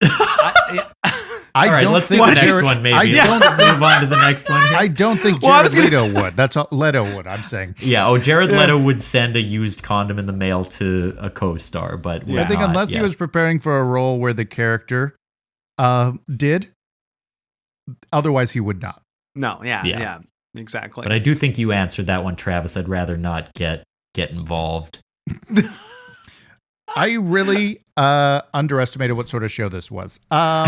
Let's do the next one, maybe. Let's move on to the next one here. I don't think Jared Leto would. That's all Leto would, I'm saying. Yeah, Jared Leto would send a used condom in the mail to a co-star, but I think unless he was preparing for a role where the character did, otherwise he would not. No, yeah, exactly. But I do think you answered that one, Travis. I'd rather not get involved. I really underestimated what sort of show this was, or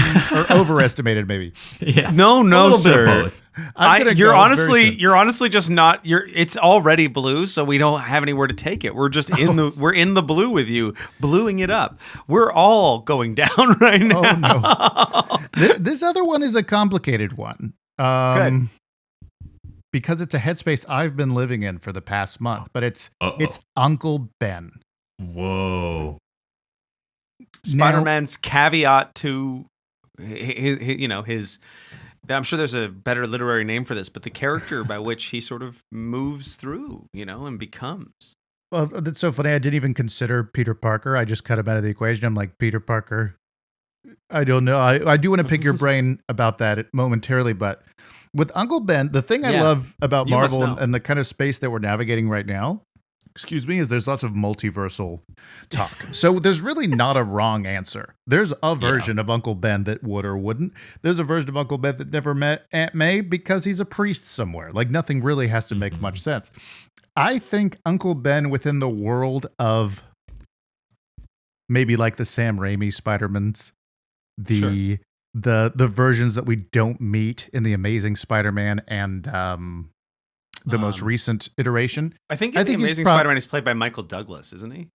overestimated maybe. Yeah, no, sir. Bit of both. You're honestly just not. It's already blue, so we don't have anywhere to take it. We're just we're in the blue with you, bluing it up. We're all going down right now. Oh no! This other one is a complicated one. Good. Because it's a headspace I've been living in for the past month, but it's Uncle Ben. Whoa. Spider-Man's caveat to his I'm sure there's a better literary name for this, but the character by which he sort of moves through, and becomes. Well, that's so funny. I didn't even consider Peter Parker. I just cut him out of the equation. I'm like, Peter Parker, I don't know. I do want to pick your brain about that momentarily, but with Uncle Ben, the thing I love about Marvel and the kind of space that we're navigating right now excuse me, is there's lots of multiversal talk. So there's really not a wrong answer. There's a version of Uncle Ben that would or wouldn't. There's a version of Uncle Ben that never met Aunt May because he's a priest somewhere. Like nothing really has to make much sense. I think Uncle Ben within the world of maybe like the Sam Raimi Spider-Mans, the versions that we don't meet in the Amazing Spider-Man and the most recent iteration. I think the Amazing Spider-Man is played by Michael Douglas, isn't he?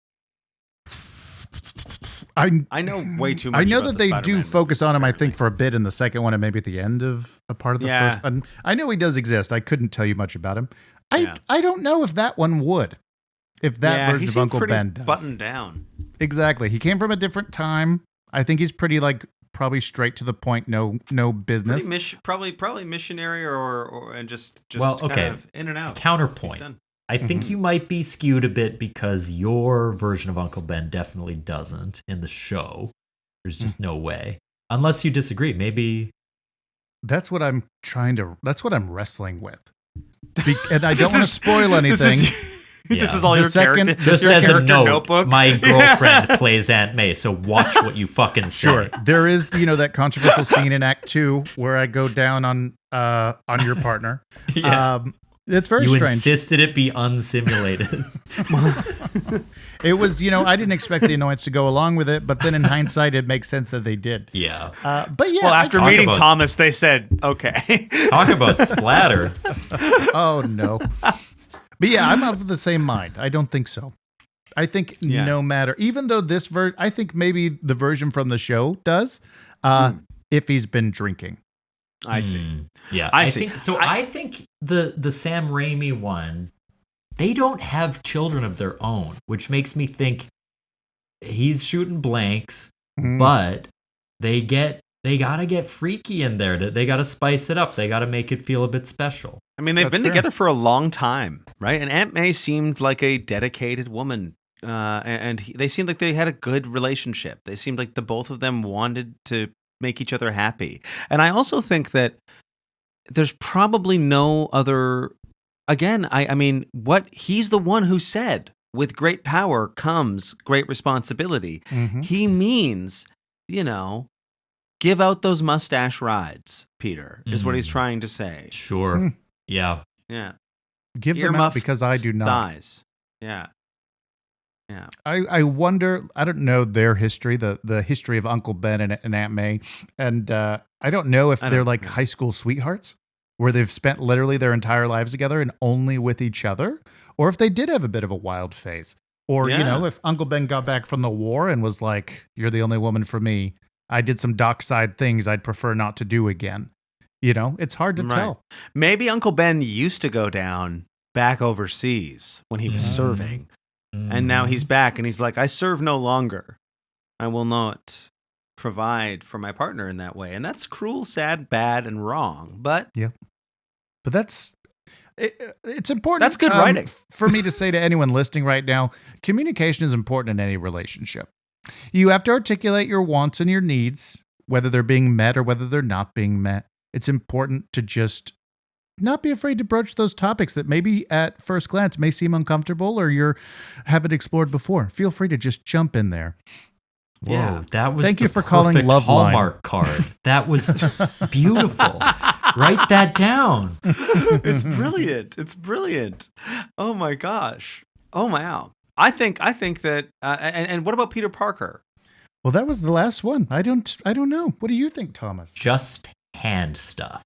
I know way too much. I know about that the they Spider-Man do focus on him, I movies, think, for a bit in the second one and maybe at the end of a part of the first one. I know he does exist. I couldn't tell you much about him. I don't know if that one would. If that version of Uncle Ben does. Buttoned down. Exactly. He came from a different time. I think he's pretty probably straight to the point, no business. Probably missionary or and just well, okay. Kind of in and out. Counterpoint. I think you might be skewed a bit because your version of Uncle Ben definitely doesn't in the show. There's just no way. Unless you disagree. Maybe that's what I'm wrestling with. And I don't want to spoil anything. This is all your character. Just your as character a note, notebook. My girlfriend plays Aunt May, so watch what you fucking say. Sure. There is, that controversial scene in Act 2 where I go down on your partner. Yeah. It's very strange. You strange. insisted it be unsimulated. It was, I didn't expect the annoyance to go along with it, but then in hindsight, it makes sense that they did. Yeah. But yeah. Well, after meeting Thomas, they said, okay. Talk about splatter. Oh, no. But yeah, I'm of the same mind. I don't think so. I think no matter, even though this I think maybe the version from the show does, if he's been drinking. I see. Yeah, I see. I think the Sam Raimi one, they don't have children of their own, which makes me think he's shooting blanks, but they gotta get freaky in there. They gotta spice it up. They gotta make it feel a bit special. I mean, they've been together for a long time, right? And Aunt May seemed like a dedicated woman, and they seemed like they had a good relationship. They seemed like the both of them wanted to make each other happy. And I also think that there's probably no other. Again, I mean, he's the one who said, "With great power comes great responsibility." Mm-hmm. He means, give out those mustache rides, Peter, is what he's trying to say. Sure. Yeah. Yeah. Give them out because I do not. Thighs. Yeah. Yeah. I wonder, I don't know their history, the history of Uncle Ben and Aunt May. And I don't know if they're like high school sweethearts where they've spent literally their entire lives together and only with each other, or if they did have a bit of a wild phase. Or, if Uncle Ben got back from the war and was like, "You're the only woman for me. I did some dockside things I'd prefer not to do again." It's hard to tell. Maybe Uncle Ben used to go down back overseas when he was serving. And now he's back and he's like, "I serve no longer. I will not provide for my partner in that way." And that's cruel, sad, bad, and wrong. But that's it's important. That's good writing. For me to say to anyone listening right now, communication is important in any relationship. You have to articulate your wants and your needs, whether they're being met or whether they're not being met. It's important to just not be afraid to broach those topics that maybe at first glance may seem uncomfortable or you haven't explored before. Feel free to just jump in there. Whoa, that was Thank you for calling Love Hallmark Line. card. That was beautiful. Write that down. It's brilliant. It's brilliant. Oh my gosh. Oh wow. I think that. And what about Peter Parker? Well, that was the last one. I don't know. What do you think, Thomas? Just hand stuff.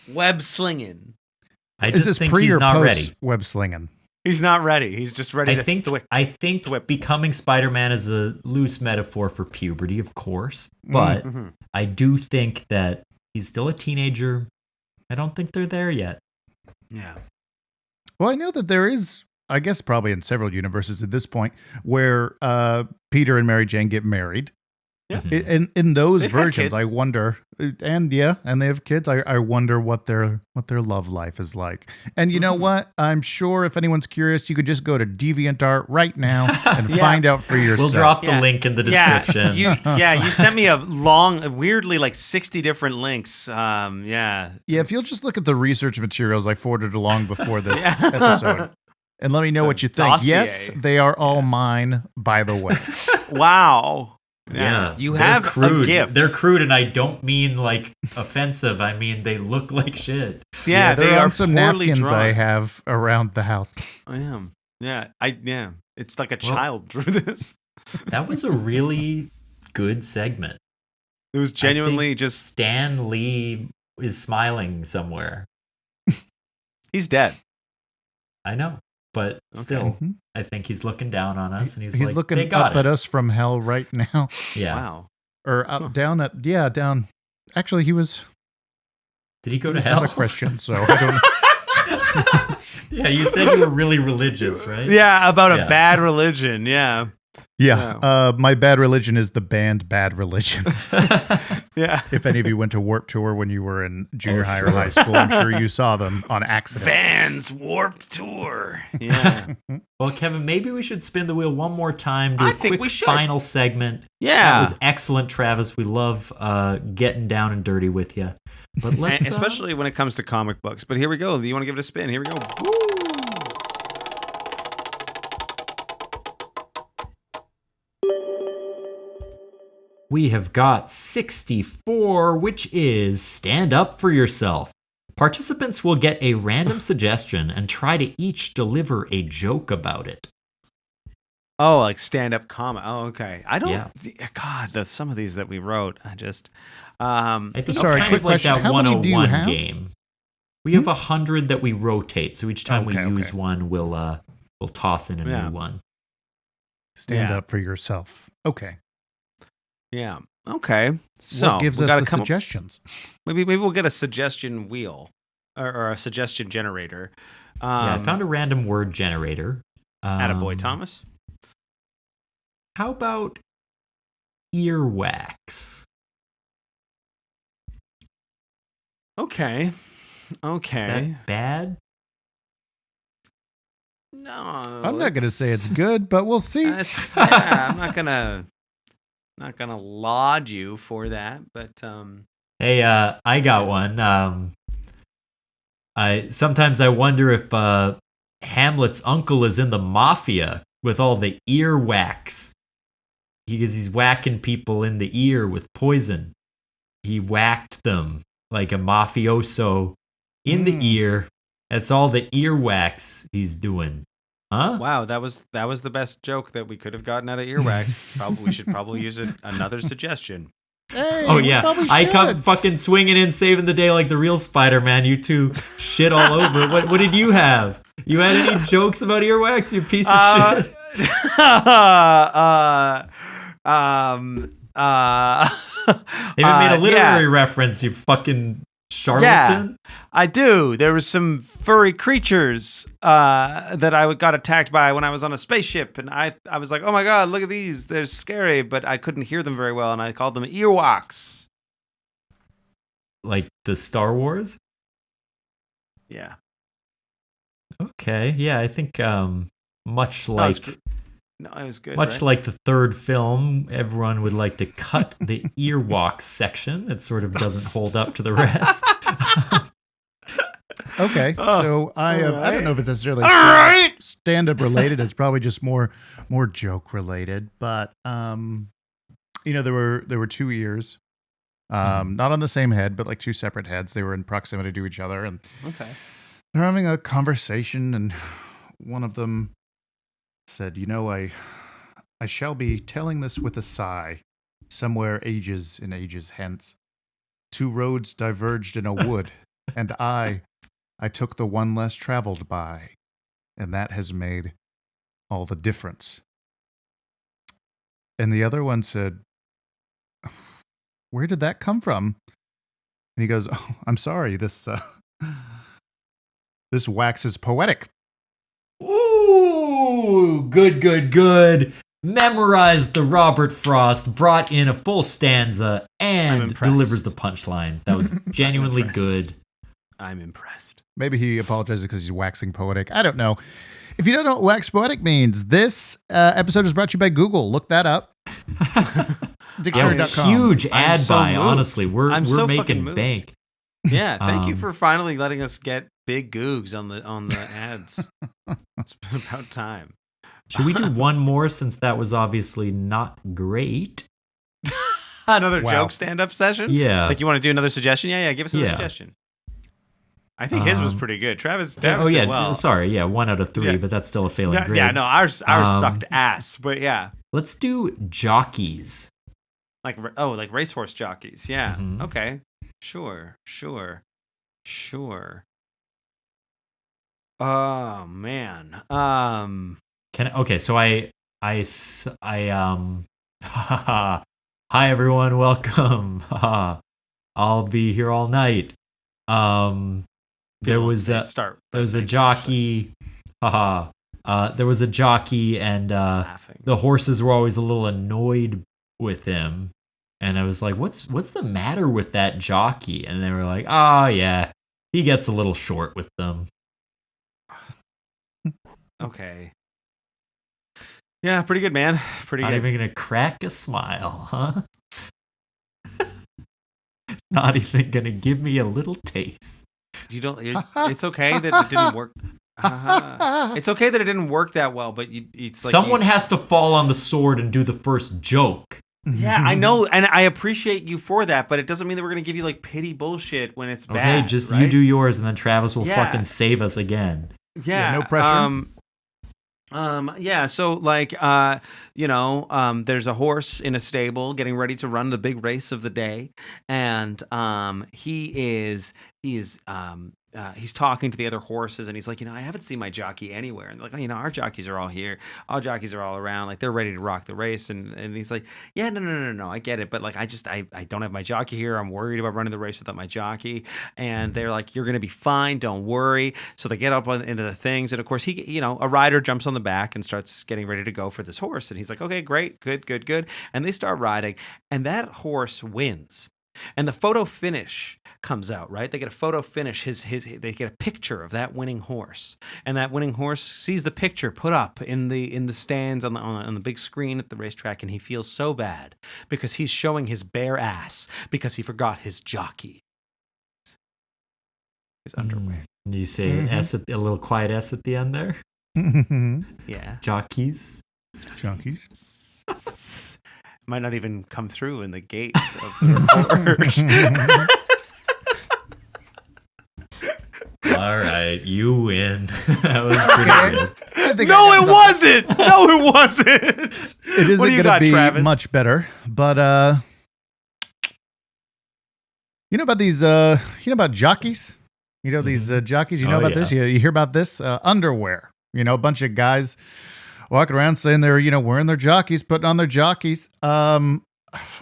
Web slinging. I just think he's not ready. Web slinging. He's not ready. He's just ready I think becoming Spider-Man is a loose metaphor for puberty, of course. But I do think that he's still a teenager. I don't think they're there yet. Yeah. Well, I know that there is, I guess probably in several universes at this point, where Peter and Mary Jane get married. Yeah. In those They've had versions, kids. I wonder, and they have kids. I wonder what their love life is like. And you know what? I'm sure if anyone's curious, you could just go to DeviantArt right now and find out for yourself. We'll drop the link in the description. You sent me a long, weirdly like 60 different links. If you'll just look at the research materials I forwarded along before this episode, and let me know what you think. dossier. Yes, they are all mine, by the way. Wow. Yeah, You they're have crude. a gift. They're crude, and I don't mean like offensive. I mean they look like shit. Yeah, there they are are some poorly napkins drawn. I have around the house. I am. Yeah. It's like a child drew this. That was a really good segment. It was genuinely just. Stan Lee is smiling somewhere. He's dead. I know, but still, Mhm. I think he's looking down on us, and he's like, looking "They got up it." at us from hell right now, Yeah. Wow. or up down at down. Actually, he was Did he go to not hell? a Christian, so I don't. Yeah, you said you were really religious, right? Yeah, about a Yeah. bad religion. Yeah. Yeah, my bad religion is the band Bad Religion. Yeah. If any of you went to Warped Tour when you were in junior high or sure. high school, I'm sure you saw them on accident. Vans Warped Tour. Yeah. Well, Kevin, maybe we should spin the wheel one more time. Do I a think quick we should. final segment. Yeah. That was excellent, Travis. We love getting down and dirty with you. But let's Especially when it comes to comic books. But here we go. You want to give it a spin? Here we go. Woo! we have got 64, which is Stand Up For Yourself. Participants will get a random suggestion and try to each deliver a joke about it. Oh, like stand-up comedy. Oh, okay. I don't. Yeah. God, some of these that we wrote, I just. I think Sorry, it's kind quick of like question. that How many do you 101 have? game. We have 100 that we rotate, so each time we Okay, use okay. one, we'll toss in a Yeah. new one. Stand Yeah. up for yourself. Okay. Yeah. Okay. So What gives we us gotta the come up- suggestions? Maybe we'll get a suggestion wheel or a suggestion generator. Yeah, I found a random word generator. Attaboy, Thomas. How about earwax? Okay. Is Okay. that bad? No. I'm not going to say it's good, but we'll see. I'm not gonna laud you for that, but Hey, I got one. Sometimes I wonder if Hamlet's uncle is in the mafia with all the earwax. Because he's whacking people in the ear with poison. He whacked them like a mafioso in the ear. That's all the earwax he's doing. Huh? wow, that was the best joke that we could have gotten out of earwax. We should probably use another suggestion. Hey, Oh we yeah, probably I come should. fucking swinging in, saving the day like the real Spider-Man. You two shit all over it. What did you have? You had any jokes about earwax? You piece of shit. Even made a literary reference. You fucking charlatan. I do. There was some furry creatures that I got attacked by when I was on a spaceship, and I was like, "Oh my god, look at these! They're scary," but I couldn't hear them very well, and I called them earwax. Like the Star Wars. Yeah, Okay, yeah, I think much That was like no, it was good. much right? like the third film, everyone would like to cut the earwax section. It sort of doesn't hold up to the rest. Okay, so I alright. don't know if it's necessarily right. stand-up related. It's probably just more joke related. But there were two ears, not on the same head, but like two separate heads. They were in proximity to each other, and Okay. they're having a conversation. And one of them said, I shall be telling this with a sigh. Somewhere ages and ages hence, two roads diverged in a wood, and I took the one less traveled by, and that has made all the difference. And the other one said, where did that come from? And he goes, oh, I'm sorry, this wax is poetic. Ooh, good. memorized the Robert Frost, brought in a full stanza, and impressed. delivers the punchline. That was genuinely good. I'm impressed. Maybe he apologizes because he's waxing poetic. I don't know. If you don't know what wax poetic means, this episode is brought to you by Google. Look that up. Dictionary.com. Huge I'm ad so buy, moved. honestly. We're I'm so fucking making moved. bank. Yeah, thank you for finally letting us get big googs on the ads. It's been about time. Should we do one more since that was obviously not great? Another Wow. joke stand-up session? Yeah. Like you want to do another suggestion? Yeah, give us another Yeah. suggestion. I think his was pretty good. Travis did well. Sorry, 1 out of 3, Yeah. but that's still a failing grade. Yeah, no, ours sucked ass, but yeah. Let's do jockeys. Like racehorse jockeys. Yeah. Mhm. Okay. Sure. Oh man. So hi everyone, welcome. I'll be here all night. There was a jockey. There was a jockey, and laughing. the horses were always a little annoyed with him. And I was like, what's the matter with that jockey? And they were like, oh yeah, he gets a little short with them. Okay. Yeah, pretty good, man. Pretty Not good. even gonna crack a smile, huh? Not even gonna give me a little taste. You don't. It's okay that it didn't work. It's okay that it didn't work that well, but it's like Someone has to fall on the sword and do the first joke. Yeah, I know, and I appreciate you for that, but it doesn't mean that we're gonna give you like pity bullshit when it's bad. Okay, just right? you do yours, and then Travis will Yeah. fucking save us again. Yeah, no pressure. Yeah, so like, there's a horse in a stable getting ready to run the big race of the day, and he's talking to the other horses, and he's like, I haven't seen my jockey anywhere, and they're like, our jockeys are all here, our jockeys are all around, like they're ready to rock the race, and he's like, yeah, no, I get it, but like I don't have my jockey here, I'm worried about running the race without my jockey, and they're like, you're gonna be fine, don't worry. So they get up into the things, and of course a rider jumps on the back and starts getting ready to go for this horse, and he's like, okay, great, good, and they start riding, and that horse wins. And the photo finish comes out, right? They get a photo finish. They get a picture of that winning horse, and that winning horse sees the picture put up in the stands on the big screen at the racetrack, and he feels so bad because he's showing his bare ass because he forgot his jockey, his underwear. You say an S a little quiet S at the end there. Yeah, Jockeys. Junkies. might not even come through in the gate of the report. All right, you win. That was pretty good. No, it wasn't. No, it wasn't. It isn't What do you going to got, be Travis? much better, but you know about these? You know about jockeys? You know these jockeys? You know about this? You hear about this? Underwear. A bunch of guys walking around saying they're wearing their jockeys, putting on their jockeys. I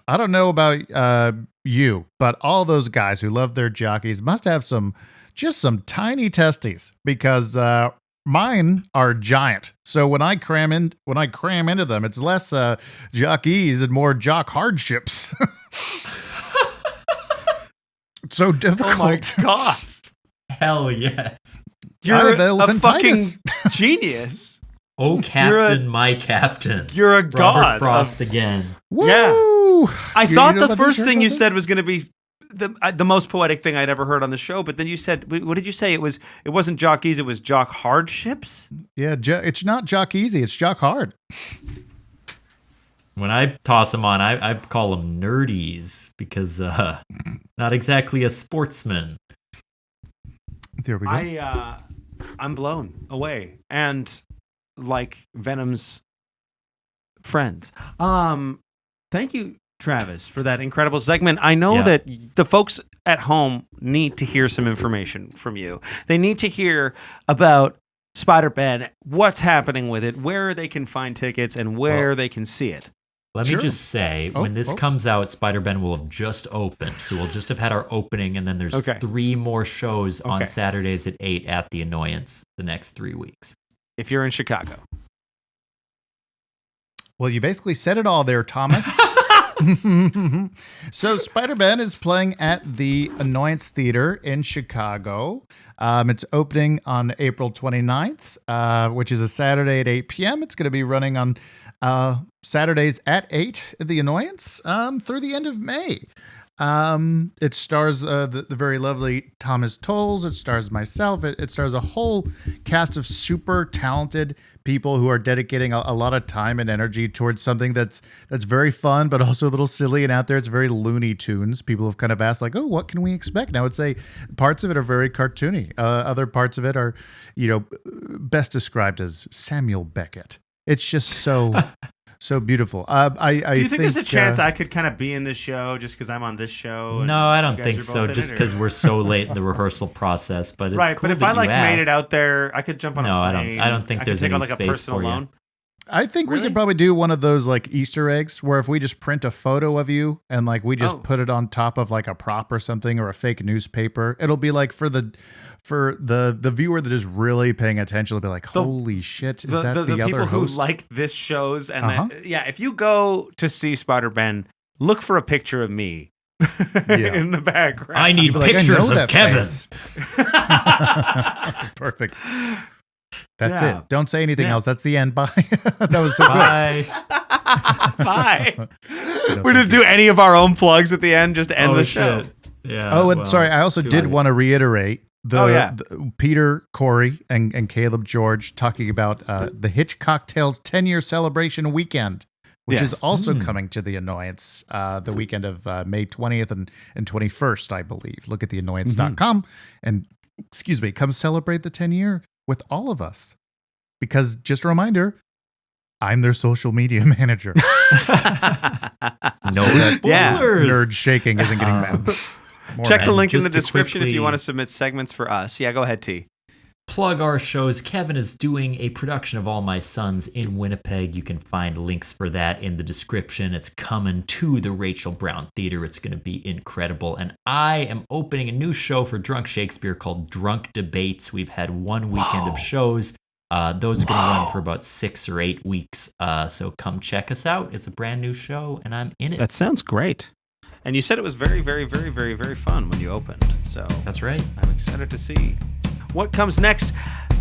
don't know about you, but all those guys who love their jockeys must have some tiny testes, because mine are giant. So when I cram into them, it's less jockeys and more jock hardships. It's so difficult. Oh my god! Hell yes. You're a elephantitis. fucking genius. Oh, Captain, my Captain. You're a Robert god. Frost again. Woo! Yeah. I thought the about first this? thing Heard you about said was going to be the most poetic thing I'd ever heard on the show, but then you said, what did you say? It wasn't jockeys, it was jock hardships? Yeah, it's not jock easy, it's jock hard. When I toss them on, I call them nerdies, because not exactly a sportsman. There we go. I'm blown away, and like Venom's friends. Thank you, Travis, for that incredible segment. I know that the folks at home need to hear some information from you. They need to hear about Spider-Ben, what's happening with it, where they can find tickets, and where they can see it. Let me just say, when this comes out, Spider-Ben will have just opened. So we'll just have had our opening, and then there's 3 more shows on Saturdays at 8 at The Annoyance the next 3 weeks. If you're in Chicago. Well, you basically said it all there, Thomas. So Spider-Ben is playing at the Annoyance Theater in Chicago. It's opening on April 29th, which is a Saturday at 8 p.m. It's going to be running on Saturdays at 8 at the Annoyance through the end of May. It stars the very lovely Thomas Tolles. It stars myself. It stars a whole cast of super talented people who are dedicating a lot of time and energy towards something that's very fun, but also a little silly and out there. It's very Looney Tunes. People have kind of asked, like, oh, what can we expect? And I would say parts of it are very cartoony. Other parts of it are, best described as Samuel Beckett. It's just so beautiful. Do you think there's a chance I could kind of be in this show just because I'm on this show? No, I don't think so. Just because we're so late in the rehearsal process, but it's right. Cool but if that I you made it out there, I could jump on a plane. I don't think there's any space for you. I think we could probably do one of those like Easter eggs where if we just print a photo of you and like we just put it on top of like a prop or something or a fake newspaper, it'll be like for the viewer that is really paying attention, will be like, holy shit, is that the other people host? Who like this shows and if you go to see Spider-Ben, look for a picture of me in the background. I need pictures of Kevin. Perfect. That's it. Don't say anything else. That's the end. Bye. That was so Bye. Bye. We didn't do any of our own plugs at the end, just to end the show. Yeah. Oh, and sorry, I also did want to reiterate the Peter, Corey, and Caleb George talking about the Hitch Cocktails 10-year celebration weekend, which is also coming to the Annoyance the weekend of May 20th and 21st, I believe. Look at theannoyance.com and, come celebrate the 10-year with all of us. Because, just a reminder, I'm their social media manager. No spoilers. Nerd shaking isn't getting mad. Check the link in the description if you want to submit segments for us. Yeah, go ahead, T. Plug our shows. Kevin is doing a production of All My Sons in Winnipeg. You can find links for that in the description. It's coming to the Rachel Brown Theater. It's going to be incredible. And I am opening a new show for Drunk Shakespeare called Drunk Debates. We've had one weekend of shows. Those are going to run for about 6 or 8 weeks. So come check us out. It's a brand new show, and I'm in it. That sounds great. And you said it was very, very, very, very, very fun when you opened. So that's right. I'm excited to see what comes next.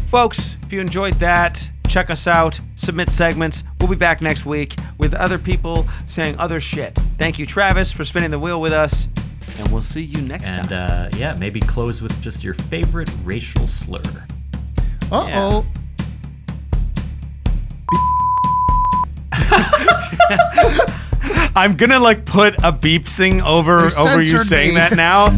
Folks, if you enjoyed that, check us out, submit segments. We'll be back next week with other people saying other shit. Thank you, Travis, for spinning the wheel with us, and we'll see you next time. And maybe close with just your favorite racial slur. Uh-oh. I'm gonna put a beep thing over you saying that now.